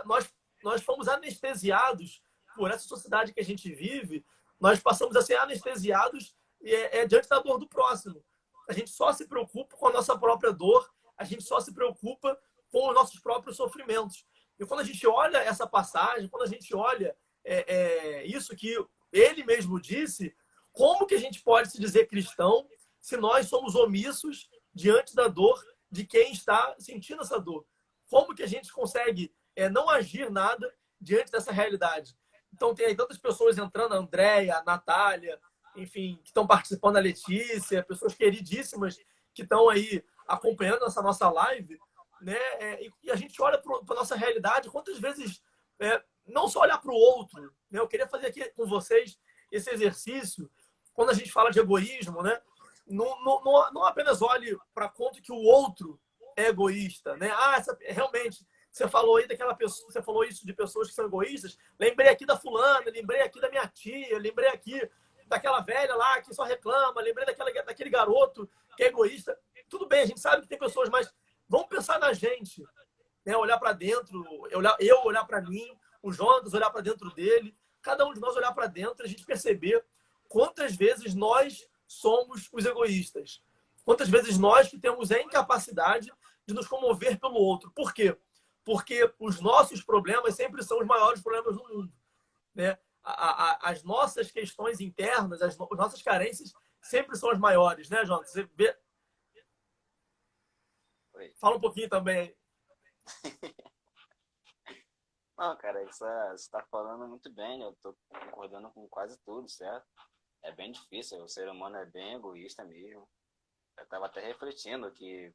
Speaker 2: Nós fomos anestesiados por essa sociedade que a gente vive, nós passamos a ser anestesiados diante da dor do próximo. A gente só se preocupa com a nossa própria dor, a gente só se preocupa com os nossos próprios sofrimentos. E quando a gente olha essa passagem, quando a gente olha isso que ele mesmo disse, como que a gente pode se dizer cristão se nós somos omissos diante da dor de quem está sentindo essa dor? Como que a gente consegue não agir nada diante dessa realidade? Então, tem aí tantas pessoas entrando, a Andréia, a Natália, enfim, que estão participando, a Letícia, pessoas queridíssimas que estão aí acompanhando essa nossa live, né? E a gente olha para a nossa realidade, quantas vezes, não só olhar para o outro, né? Eu queria fazer aqui com vocês esse exercício, quando a gente fala de egoísmo, né? Não apenas olhe para quanto que o outro é egoísta, né? Realmente, você falou aí daquela pessoa, você falou isso de pessoas que são egoístas. Lembrei aqui da fulana, lembrei aqui da minha tia, lembrei aqui daquela velha lá que só reclama, lembrei daquele garoto que é egoísta. Tudo bem, a gente sabe que tem pessoas, mas vamos pensar na gente, né? Olhar para dentro, eu olhar para mim, o Jonas olhar para dentro dele, cada um de nós olhar para dentro e a gente perceber quantas vezes nós somos os egoístas. Quantas vezes nós que temos a incapacidade de nos comover pelo outro. Por quê? Porque os nossos problemas sempre são os maiores problemas do mundo. Né? as nossas questões internas, as nossas carências sempre são as maiores, né, João? Você vê... Fala um pouquinho também.
Speaker 1: Não, cara, isso você está falando muito bem, eu estou concordando com quase tudo, certo? É bem difícil, o ser humano é bem egoísta mesmo. Eu estava até refletindo que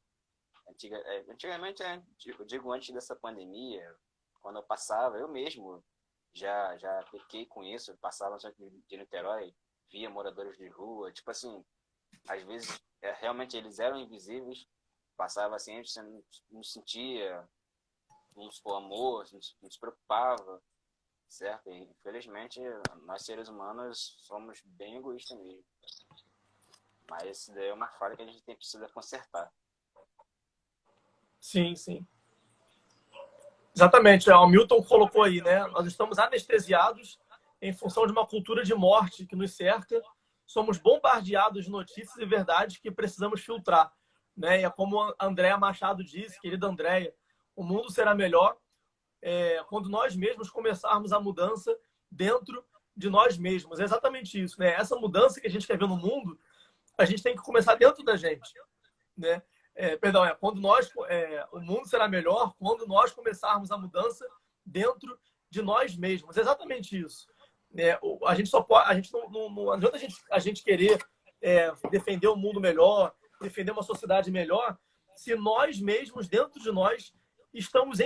Speaker 1: antigamente, eu digo antes dessa pandemia, quando eu passava, eu mesmo já pequei com isso, eu passava no centro de Niterói, via moradores de rua, tipo assim, às vezes realmente eles eram invisíveis, passava assim, a gente não sentia, não se for amor, não se preocupava, certo? E, infelizmente, nós seres humanos somos bem egoístas mesmo. Mas isso daí é uma falha que a gente precisa consertar.
Speaker 2: Sim, sim. Exatamente. O Milton colocou aí, né? Nós estamos anestesiados em função de uma cultura de morte que nos cerca. Somos bombardeados de notícias e verdades que precisamos filtrar, né? E é como a Andréa Machado disse, querida Andréa, o mundo será melhor quando nós mesmos começarmos a mudança dentro de nós mesmos. É exatamente isso, né? Essa mudança que a gente quer ver no mundo, a gente tem que começar dentro da gente, né? Quando o mundo será melhor quando nós começarmos a mudança dentro de nós mesmos. É exatamente isso. A gente só pode, a gente não adianta a gente querer defender um mundo melhor, defender uma sociedade melhor, se nós mesmos, dentro de nós, estamos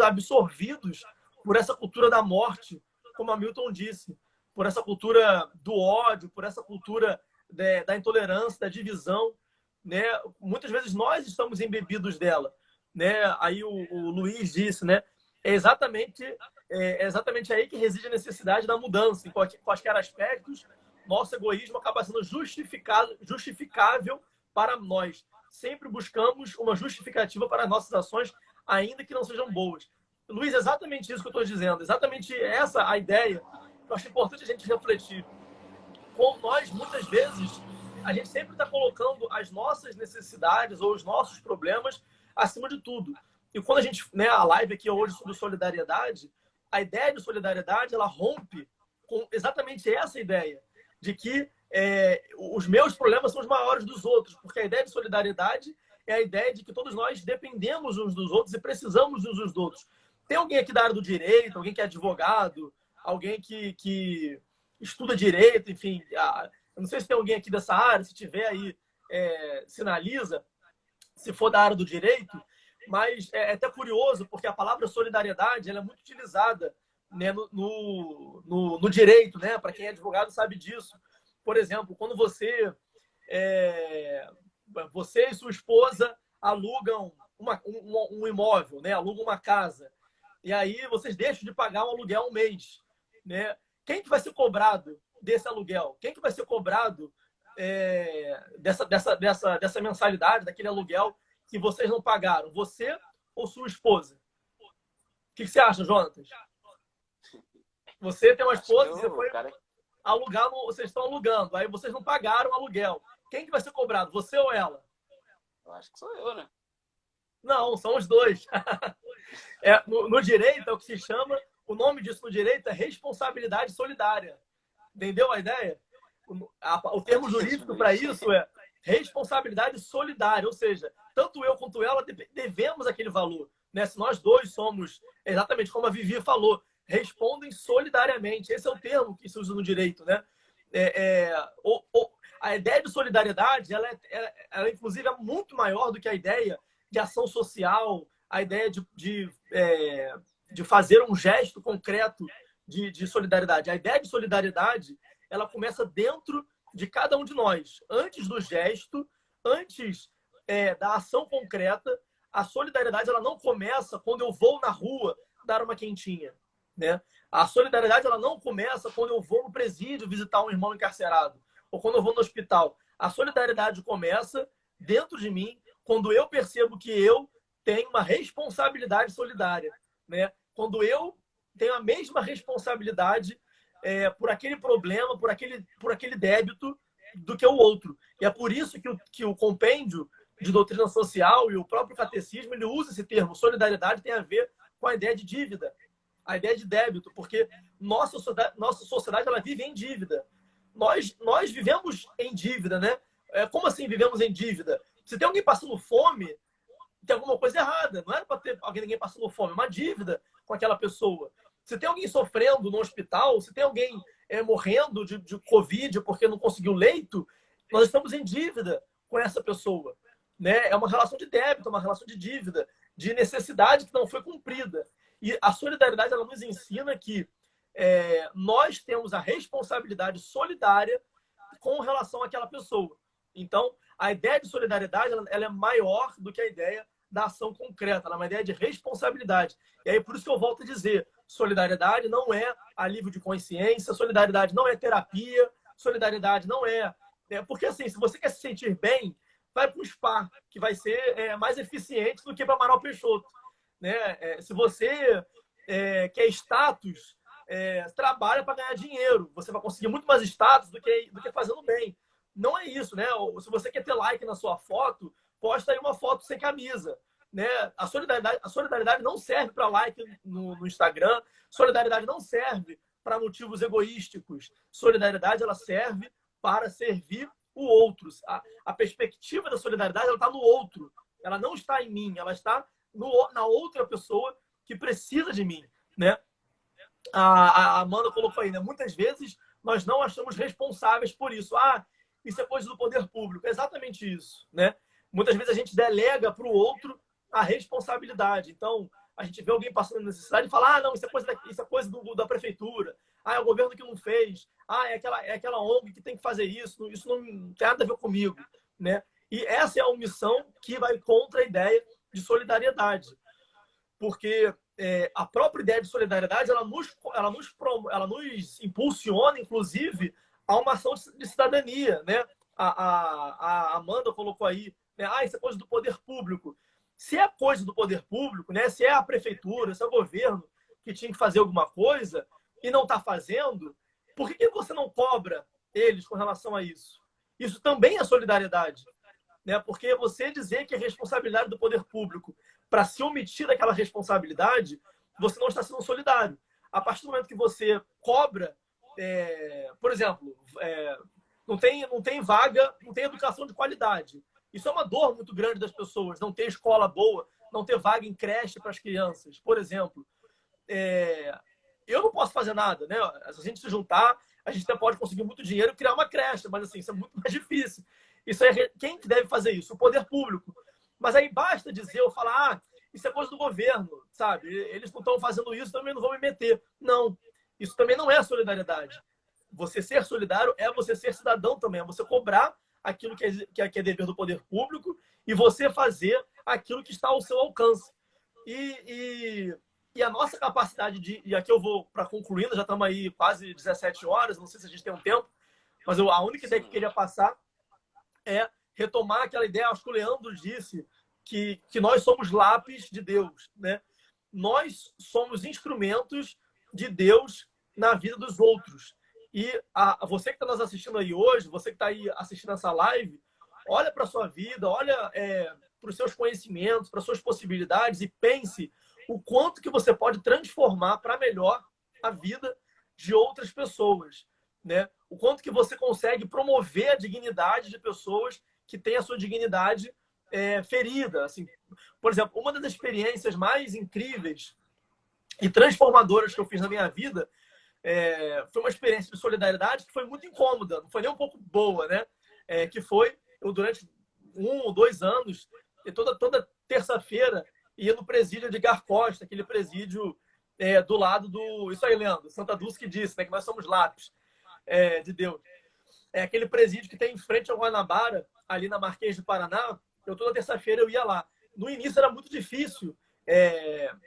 Speaker 2: absorvidos por essa cultura da morte, como a Milton disse, por essa cultura do ódio, por essa cultura da intolerância, da divisão, né? Muitas vezes nós estamos embebidos dela, né? Aí o Luiz disse, né? É exatamente aí que reside a necessidade da mudança. Em quaisquer aspectos, nosso egoísmo acaba sendo justificável para nós. Sempre buscamos uma justificativa para as nossas ações, ainda que não sejam boas. Luiz, é exatamente isso que eu estou dizendo. Exatamente essa a ideia que eu acho importante a gente refletir. Com nós, muitas vezes, a gente sempre está colocando as nossas necessidades ou os nossos problemas acima de tudo. E quando a gente, né, a live aqui hoje sobre solidariedade, a ideia de solidariedade, ela rompe com exatamente essa ideia de que os meus problemas são os maiores dos outros, porque a ideia de solidariedade é a ideia de que todos nós dependemos uns dos outros e precisamos uns dos outros. Tem alguém aqui da área do direito, alguém que é advogado, alguém que estuda direito, enfim, eu não sei se tem alguém aqui dessa área, se tiver aí, sinaliza, se for da área do direito, mas é até curioso, porque a palavra solidariedade ela é muito utilizada, né, no direito, né? Para quem é advogado sabe disso. Por exemplo, quando você e sua esposa alugam um imóvel, né? Alugam uma casa, e aí vocês deixam de pagar um aluguel um mês, né? Quem que vai ser cobrado desse aluguel? Quem que vai ser cobrado dessa mensalidade, daquele aluguel que vocês não pagaram? Você ou sua esposa? O que você acha, Jonatas? Você tem uma esposa, você foi alugar, vocês estão alugando, aí vocês não pagaram o aluguel. Quem que vai ser cobrado? Você ou ela?
Speaker 1: Eu acho que sou eu, né?
Speaker 2: Não, são os dois. No direito é o que se chama, o nome disso no direito é responsabilidade solidária. Entendeu a ideia? O termo jurídico para isso é responsabilidade solidária, ou seja, tanto eu quanto ela devemos aquele valor, né? Se nós dois somos, exatamente como a Vivi falou, respondem solidariamente. Esse é o termo que se usa no direito, né? A ideia de solidariedade, ela inclusive é muito maior do que a ideia de ação social, a ideia de fazer um gesto concreto de solidariedade. A ideia de solidariedade, ela começa dentro de cada um de nós. Antes do gesto, antes da ação concreta, a solidariedade ela não começa quando eu vou na rua dar uma quentinha, né? A solidariedade ela não começa quando eu vou no presídio visitar um irmão encarcerado ou quando eu vou no hospital. A solidariedade começa dentro de mim quando eu percebo que eu tenho uma responsabilidade solidária, né? Quando eu tenho a mesma responsabilidade por aquele problema, por aquele débito do que o outro. E é por isso que o compêndio de doutrina social e o próprio catecismo ele usa esse termo. Solidariedade tem a ver com a ideia de dívida, a ideia de débito, porque nossa sociedade ela vive em dívida. Nós vivemos em dívida, né? Como assim vivemos em dívida? Se tem alguém passando fome, tem alguma coisa errada. Não era para ter ninguém passando fome, é uma dívida com aquela pessoa. Se tem alguém sofrendo no hospital, se tem alguém morrendo de Covid porque não conseguiu leito, nós estamos em dívida com essa pessoa. Né? É uma relação de débito, uma relação de dívida, de necessidade que não foi cumprida. E a solidariedade ela nos ensina que nós temos a responsabilidade solidária com relação àquela pessoa. Então, a ideia de solidariedade ela é maior do que a ideia da ação concreta, ela é uma ideia de responsabilidade. E aí, por isso que eu volto a dizer, solidariedade não é alívio de consciência, solidariedade não é terapia, solidariedade não é... Porque, assim, se você quer se sentir bem, vai para o spa, que vai ser mais eficiente do que para Amaral Peixoto. Né? Se você quer status, trabalha para ganhar dinheiro. Você vai conseguir muito mais status do que fazendo bem. Não é isso, né? Se você quer ter like na sua foto, posta aí uma foto sem camisa. Né? A solidariedade não serve para like no Instagram. Solidariedade não serve para motivos egoísticos. Solidariedade ela serve para servir o outro. A perspectiva da solidariedade ela está no outro. Ela não está em mim. Ela está na outra pessoa que precisa de mim. Né? A Amanda colocou aí, né? Muitas vezes nós não achamos responsáveis por isso. Isso é coisa do poder público. É exatamente isso. Né? Muitas vezes a gente delega para o outro a responsabilidade. Então, a gente vê alguém passando necessidade e fala, não, isso é coisa da prefeitura. É o governo que não fez. É aquela ONG que tem que fazer isso. Isso não tem nada a ver comigo. Né? E essa é a omissão que vai contra a ideia de solidariedade. Porque a própria ideia de solidariedade ela nos impulsiona, inclusive, a uma ação de cidadania. Né? A Amanda colocou aí, né? Isso é coisa do poder público. Se é coisa do poder público, né? Se é a prefeitura, se é o governo que tinha que fazer alguma coisa e não está fazendo, por que você não cobra eles com relação a isso? Isso também é solidariedade. Né? Porque você dizer que é responsabilidade do poder público para se omitir daquela responsabilidade, você não está sendo solidário. A partir do momento que você cobra, por exemplo, não tem vaga, não tem educação de qualidade. Isso é uma dor muito grande das pessoas, não ter escola boa, não ter vaga em creche para as crianças, por exemplo. Eu não posso fazer nada, né? Se a gente se juntar, a gente até pode conseguir muito dinheiro e criar uma creche, mas assim, isso é muito mais difícil. Quem que deve fazer isso? O poder público. Mas aí basta dizer ou falar, isso é coisa do governo, sabe? Eles não estão fazendo isso, também não vão me meter. Não, isso também não é solidariedade. Você ser solidário é você ser cidadão também, é você cobrar aquilo que é dever do poder público e você fazer aquilo que está ao seu alcance. E a nossa capacidade e aqui eu vou para concluindo, já estamos aí quase 17 horas, não sei se a gente tem um tempo, mas a única ideia que eu queria passar é retomar aquela ideia, acho que o Leandro disse, que nós somos lápis de Deus. Né? Nós somos instrumentos de Deus na vida dos outros. E você que está nos assistindo aí hoje, você que está aí assistindo essa live, olha para a sua vida, olha para os seus conhecimentos, para as suas possibilidades e pense o quanto que você pode transformar para melhor a vida de outras pessoas. Né? O quanto que você consegue promover a dignidade de pessoas que têm a sua dignidade ferida. Assim, por exemplo, uma das experiências mais incríveis e transformadoras que eu fiz na minha vida foi uma experiência de solidariedade que foi muito incômoda, não foi nem um pouco boa, né? Que foi, eu durante 1 ou 2 anos, toda terça-feira, ia no presídio de Edgar Costa, aquele presídio do lado do... Isso aí, Leandro, Santa Dulce que disse, né, que nós somos lápis de Deus. É aquele presídio que tem em frente ao Guanabara, ali na Marquês do Paraná. Eu toda terça-feira eu ia lá. No início era muito difícil.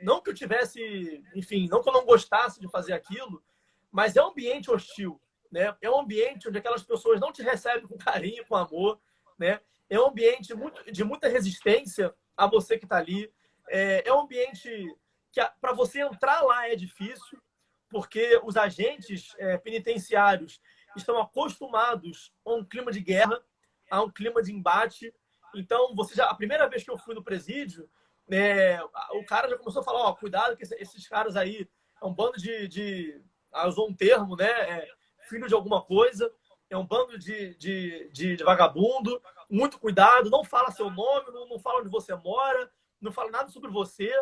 Speaker 2: Não que eu tivesse... Enfim, não que eu não gostasse de fazer aquilo, mas é um ambiente hostil. Né? É um ambiente onde aquelas pessoas não te recebem com carinho, com amor. Né? É um ambiente de muita resistência a você que está ali. É um ambiente que para você entrar lá é difícil, porque os agentes penitenciários estão acostumados a um clima de guerra, a um clima de embate. Então, a primeira vez que eu fui no presídio, o cara já começou a falar, cuidado que esses caras aí é um bando de usou um termo, né? Filho de alguma coisa, é um bando de vagabundo, muito cuidado, não fala seu nome, não fala onde você mora, não fala nada sobre você,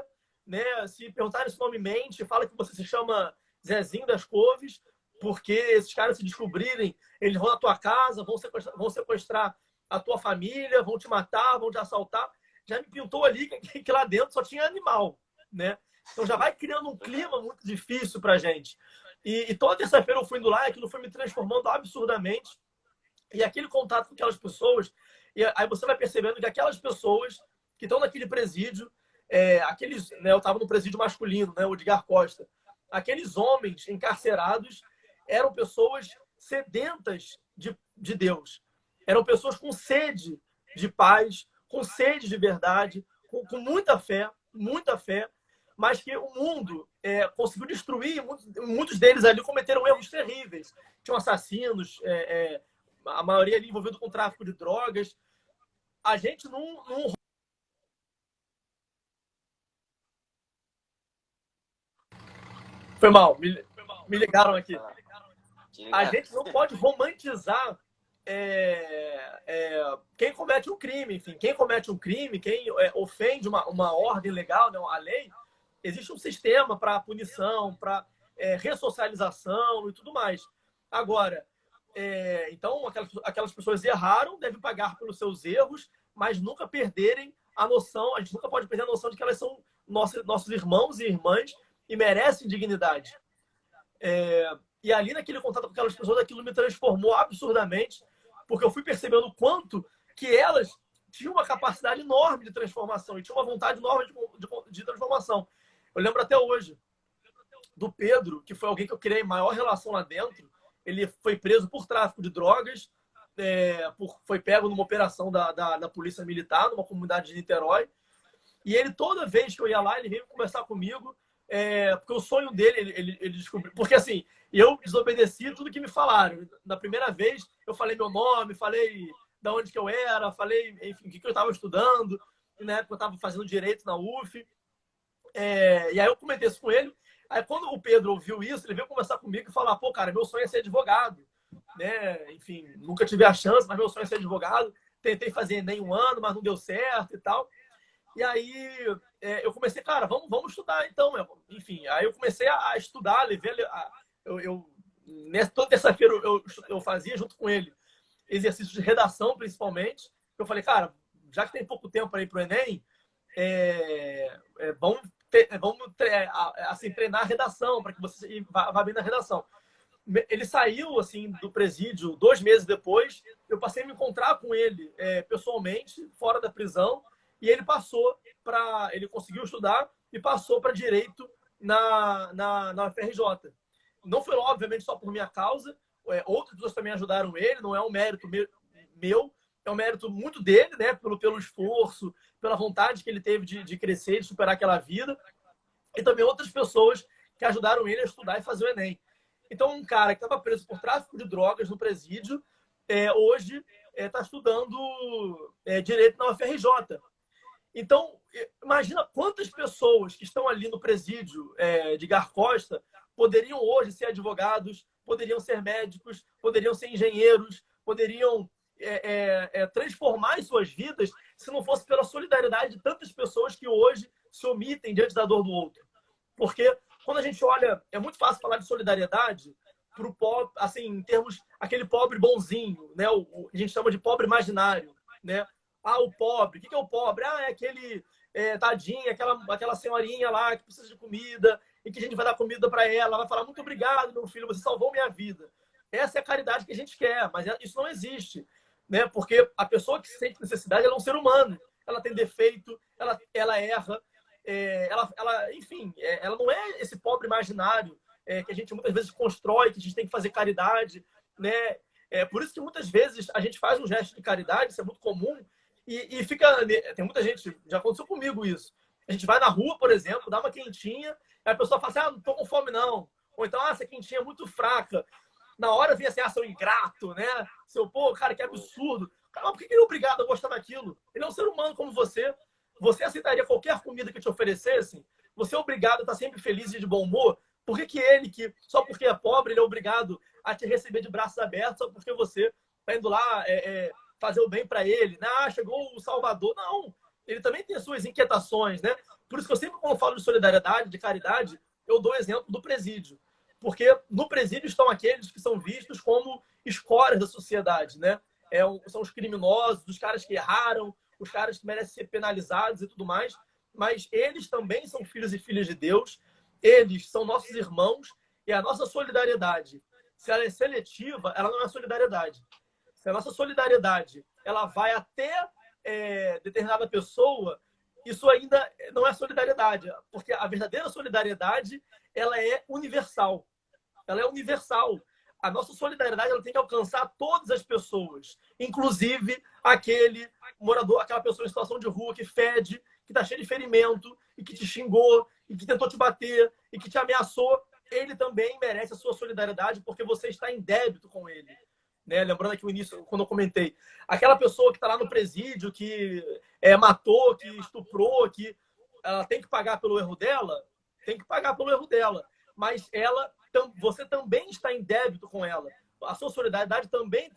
Speaker 2: né? Se perguntarem seu nome, mente, fala que você se chama Zezinho das Couves, porque esses caras se descobrirem, eles vão na tua casa, vão sequestrar a tua família, vão te matar, vão te assaltar. Já me pintou ali que lá dentro só tinha animal, né? Então já vai criando um clima muito difícil pra gente. E toda terça-feira eu fui indo lá e aquilo foi me transformando absurdamente. E aquele contato com aquelas pessoas, e aí você vai percebendo que aquelas pessoas que estão naquele presídio, aqueles, né, eu estava no presídio masculino, né, o Edgar Costa, aqueles homens encarcerados eram pessoas sedentas de Deus. Eram pessoas com sede de paz, com sede de verdade, com muita fé, mas que o mundo conseguiu destruir. Muitos deles ali cometeram erros terríveis. Tinham assassinos, a maioria ali envolvido com tráfico de drogas. A gente não... Foi mal, me ligaram aqui. A gente não pode romantizar quem comete um crime. Enfim, quem comete um crime, quem ofende uma ordem legal, né, a lei, existe um sistema para punição, para ressocialização e tudo mais. Agora, então, aquelas pessoas erraram, devem pagar pelos seus erros, mas nunca perderem a noção, a gente nunca pode perder a noção de que elas são nossos irmãos e irmãs e merecem dignidade. E ali, naquele contato com aquelas pessoas, aquilo me transformou absurdamente, porque eu fui percebendo o quanto que elas tinham uma capacidade enorme de transformação e tinham uma vontade enorme de transformação. Eu lembro até hoje do Pedro, que foi alguém que eu criei maior relação lá dentro. Ele foi preso por tráfico de drogas, foi pego numa operação da Polícia Militar, numa comunidade de Niterói. E ele, toda vez que eu ia lá, ele veio conversar comigo, porque o sonho dele, ele descobriu. Porque assim, eu desobedeci tudo que me falaram. Na primeira vez, eu falei meu nome, falei de onde que eu era, falei, enfim, o que eu estava estudando. Na época eu estava fazendo direito na UF. E aí eu comentei isso com ele. Aí quando o Pedro ouviu isso, ele veio conversar comigo e falar: pô, cara, meu sonho é ser advogado, né? Enfim, nunca tive a chance, mas meu sonho é ser advogado. Tentei fazer Enem um ano, mas não deu certo e tal. E aí eu comecei, cara, vamos estudar então. Enfim, aí eu comecei a estudar, toda terça-feira eu fazia junto com ele exercícios de redação, principalmente. Eu falei, cara, já que tem pouco tempo para ir para o Enem, vamos assim, treinar a redação, para que você vá bem na redação. Ele saiu assim do presídio 2 meses depois. Eu passei a me encontrar com ele pessoalmente, fora da prisão, e ele ele conseguiu estudar e passou para direito na UFRJ. Não foi, obviamente, só por minha causa. Outras pessoas também ajudaram ele. Não é um mérito meu, é um mérito muito dele, né? Pelo esforço, pela vontade que ele teve de crescer, de superar aquela vida. E também outras pessoas que ajudaram ele a estudar e fazer o Enem. Então, um cara que estava preso por tráfico de drogas no presídio, hoje está estudando direito na UFRJ. Então, imagina quantas pessoas que estão ali no presídio de Gar Costa poderiam hoje ser advogados, poderiam ser médicos, poderiam ser engenheiros, poderiam transformar as suas vidas se não fosse pela solidariedade de tantas pessoas que hoje se omitem diante da dor do outro. Porque quando a gente olha, é muito fácil falar de solidariedade para o pobre, assim, em termos, aquele pobre bonzinho, né? A gente chama de pobre imaginário, né? O pobre. O que é o pobre? É aquele tadinho, aquela senhorinha lá que precisa de comida e que a gente vai dar comida para ela. Vai falar, muito obrigado, meu filho, você salvou minha vida. Essa é a caridade que a gente quer, mas isso não existe, né? Porque a pessoa que sente necessidade, ela é um ser humano. Ela tem defeito, ela erra, enfim, ela não é esse pobre imaginário que a gente muitas vezes constrói, que a gente tem que fazer caridade, né? Por isso que muitas vezes a gente faz um gesto de caridade, isso é muito comum, e fica... Tem muita gente, já aconteceu comigo isso. A gente vai na rua, por exemplo, dá uma quentinha, e a pessoa fala assim, não tô com fome não. Ou então, essa quentinha é muito fraca. Na hora vem assim, seu ingrato, né? Pô, cara, que absurdo. Cara, mas por que ele é obrigado a gostar daquilo? Ele é um ser humano como você. Você aceitaria qualquer comida que te oferecessem? Você é obrigado a estar sempre feliz e de bom humor? Por que ele, que só porque é pobre, ele é obrigado a te receber de braços abertos, só porque você está indo lá fazer o bem para ele? Né? Ah, chegou o Salvador. Não, ele também tem as suas inquietações, né? Por isso que eu sempre, quando falo de solidariedade, de caridade, eu dou exemplo do presídio. Porque no presídio estão aqueles que são vistos como escórias da sociedade, né? São os criminosos, os caras que erraram, os caras que merecem ser penalizados e tudo mais. Mas eles também são filhos e filhas de Deus, eles são nossos irmãos, e a nossa solidariedade, se ela é seletiva, ela não é solidariedade. Se a nossa solidariedade ela vai até determinada pessoa, isso ainda não é solidariedade, porque a verdadeira solidariedade ela é universal. Ela é universal. A nossa solidariedade ela tem que alcançar todas as pessoas, inclusive aquele morador, aquela pessoa em situação de rua que fede, que está cheio de ferimento e que te xingou e que tentou te bater e que te ameaçou. Ele também merece a sua solidariedade porque você está em débito com ele. Né? Lembrando aqui o início, quando eu comentei, aquela pessoa que está lá no presídio, que matou, que estuprou, que ela tem que pagar pelo erro dela, tem que pagar pelo erro dela. Mas você também está em débito com ela. A sua solidariedade também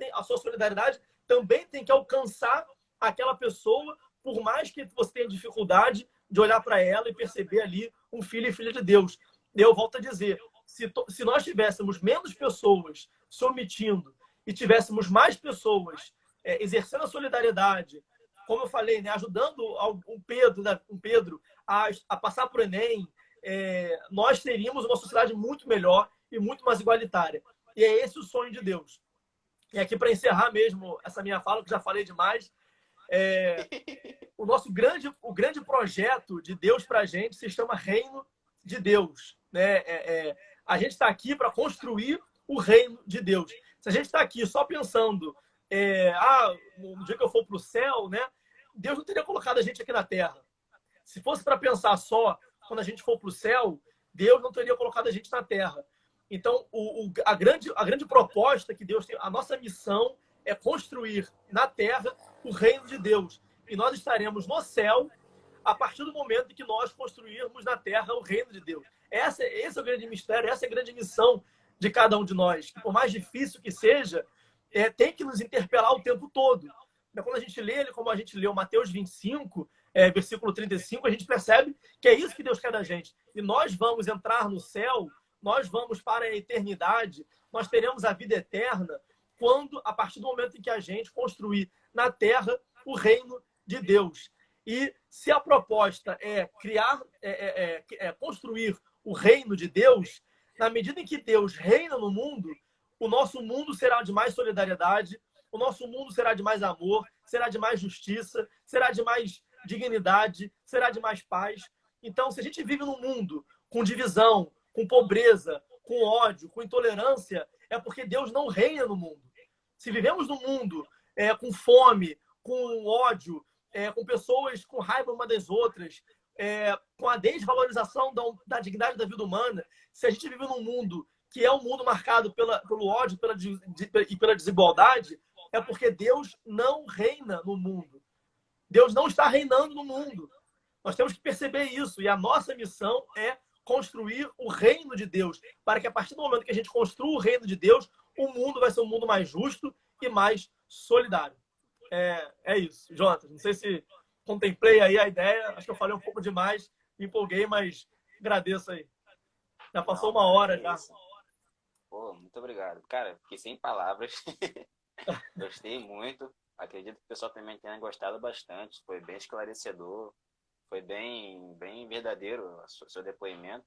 Speaker 2: tem que alcançar aquela pessoa, por mais que você tenha dificuldade de olhar para ela e perceber ali um filho e filha de Deus. Eu volto a dizer, se nós tivéssemos menos pessoas se omitindo e tivéssemos mais pessoas exercendo a solidariedade, como eu falei, né, ajudando um Pedro a passar para o Enem, nós teríamos uma sociedade muito melhor e muito mais igualitária. E é esse o sonho de Deus. E aqui, para encerrar mesmo essa minha fala, que já falei demais, o grande projeto de Deus para a gente se chama Reino de Deus. Né? A gente está aqui para construir o reino de Deus. Se a gente está aqui só pensando, no dia que eu for para o céu, né, Deus não teria colocado a gente aqui na Terra. Se fosse para pensar só quando a gente for para o céu, Deus não teria colocado a gente na Terra. Então, a grande proposta que Deus tem, a nossa missão é construir na Terra o reino de Deus. E nós estaremos no céu a partir do momento em que nós construirmos na Terra o reino de Deus. Esse é o grande mistério, essa é a grande missão de cada um de nós. Que por mais difícil que seja, tem que nos interpelar o tempo todo. Quando a gente lê, como a gente leu Mateus 25, versículo 35, a gente percebe que é isso que Deus quer da gente. E nós vamos entrar no céu, nós vamos para a eternidade, nós teremos a vida eterna a partir do momento em que a gente construir na terra o reino de Deus. E se a proposta é construir o reino de Deus, na medida em que Deus reina no mundo, o nosso mundo será de mais solidariedade, o nosso mundo será de mais amor, será de mais justiça, será de mais dignidade, será de mais paz. Então, se a gente vive num mundo com divisão, com pobreza, com ódio, com intolerância, é porque Deus não reina no mundo. Se vivemos num mundo com fome, com ódio, com pessoas com raiva uma das outras, com a desvalorização da dignidade da vida humana, se a gente vive num mundo que é um mundo marcado pelo ódio e pela desigualdade, é porque Deus não reina no mundo. Deus não está reinando no mundo. Nós temos que perceber isso. E a nossa missão é construir o reino de Deus, para que a partir do momento que a gente construa o reino de Deus, o mundo vai ser um mundo mais justo e mais solidário. É isso. Jonathan, não sei se contemplei aí a ideia, acho que eu falei um pouco demais, me empolguei, mas agradeço aí. Já passou uma hora já.
Speaker 1: Pô, muito obrigado. Cara, fiquei sem palavras. Gostei muito. Acredito que o pessoal também tenha gostado bastante. Foi bem esclarecedor. Foi bem verdadeiro o seu depoimento.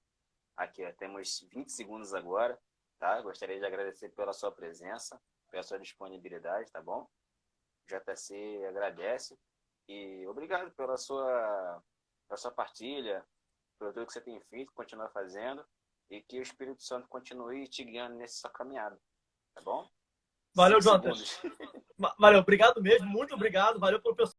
Speaker 1: Aqui temos 20 segundos agora. Tá? Gostaria de agradecer pela sua presença, pela sua disponibilidade, tá bom? O JC agradece. E obrigado pela sua partilha, pelo tudo que você tem feito, continua fazendo. E que o Espírito Santo continue te guiando nessa sua caminhada. Tá bom?
Speaker 2: Valeu, Jonathan. Valeu, obrigado mesmo, muito obrigado. Valeu pelo pessoal.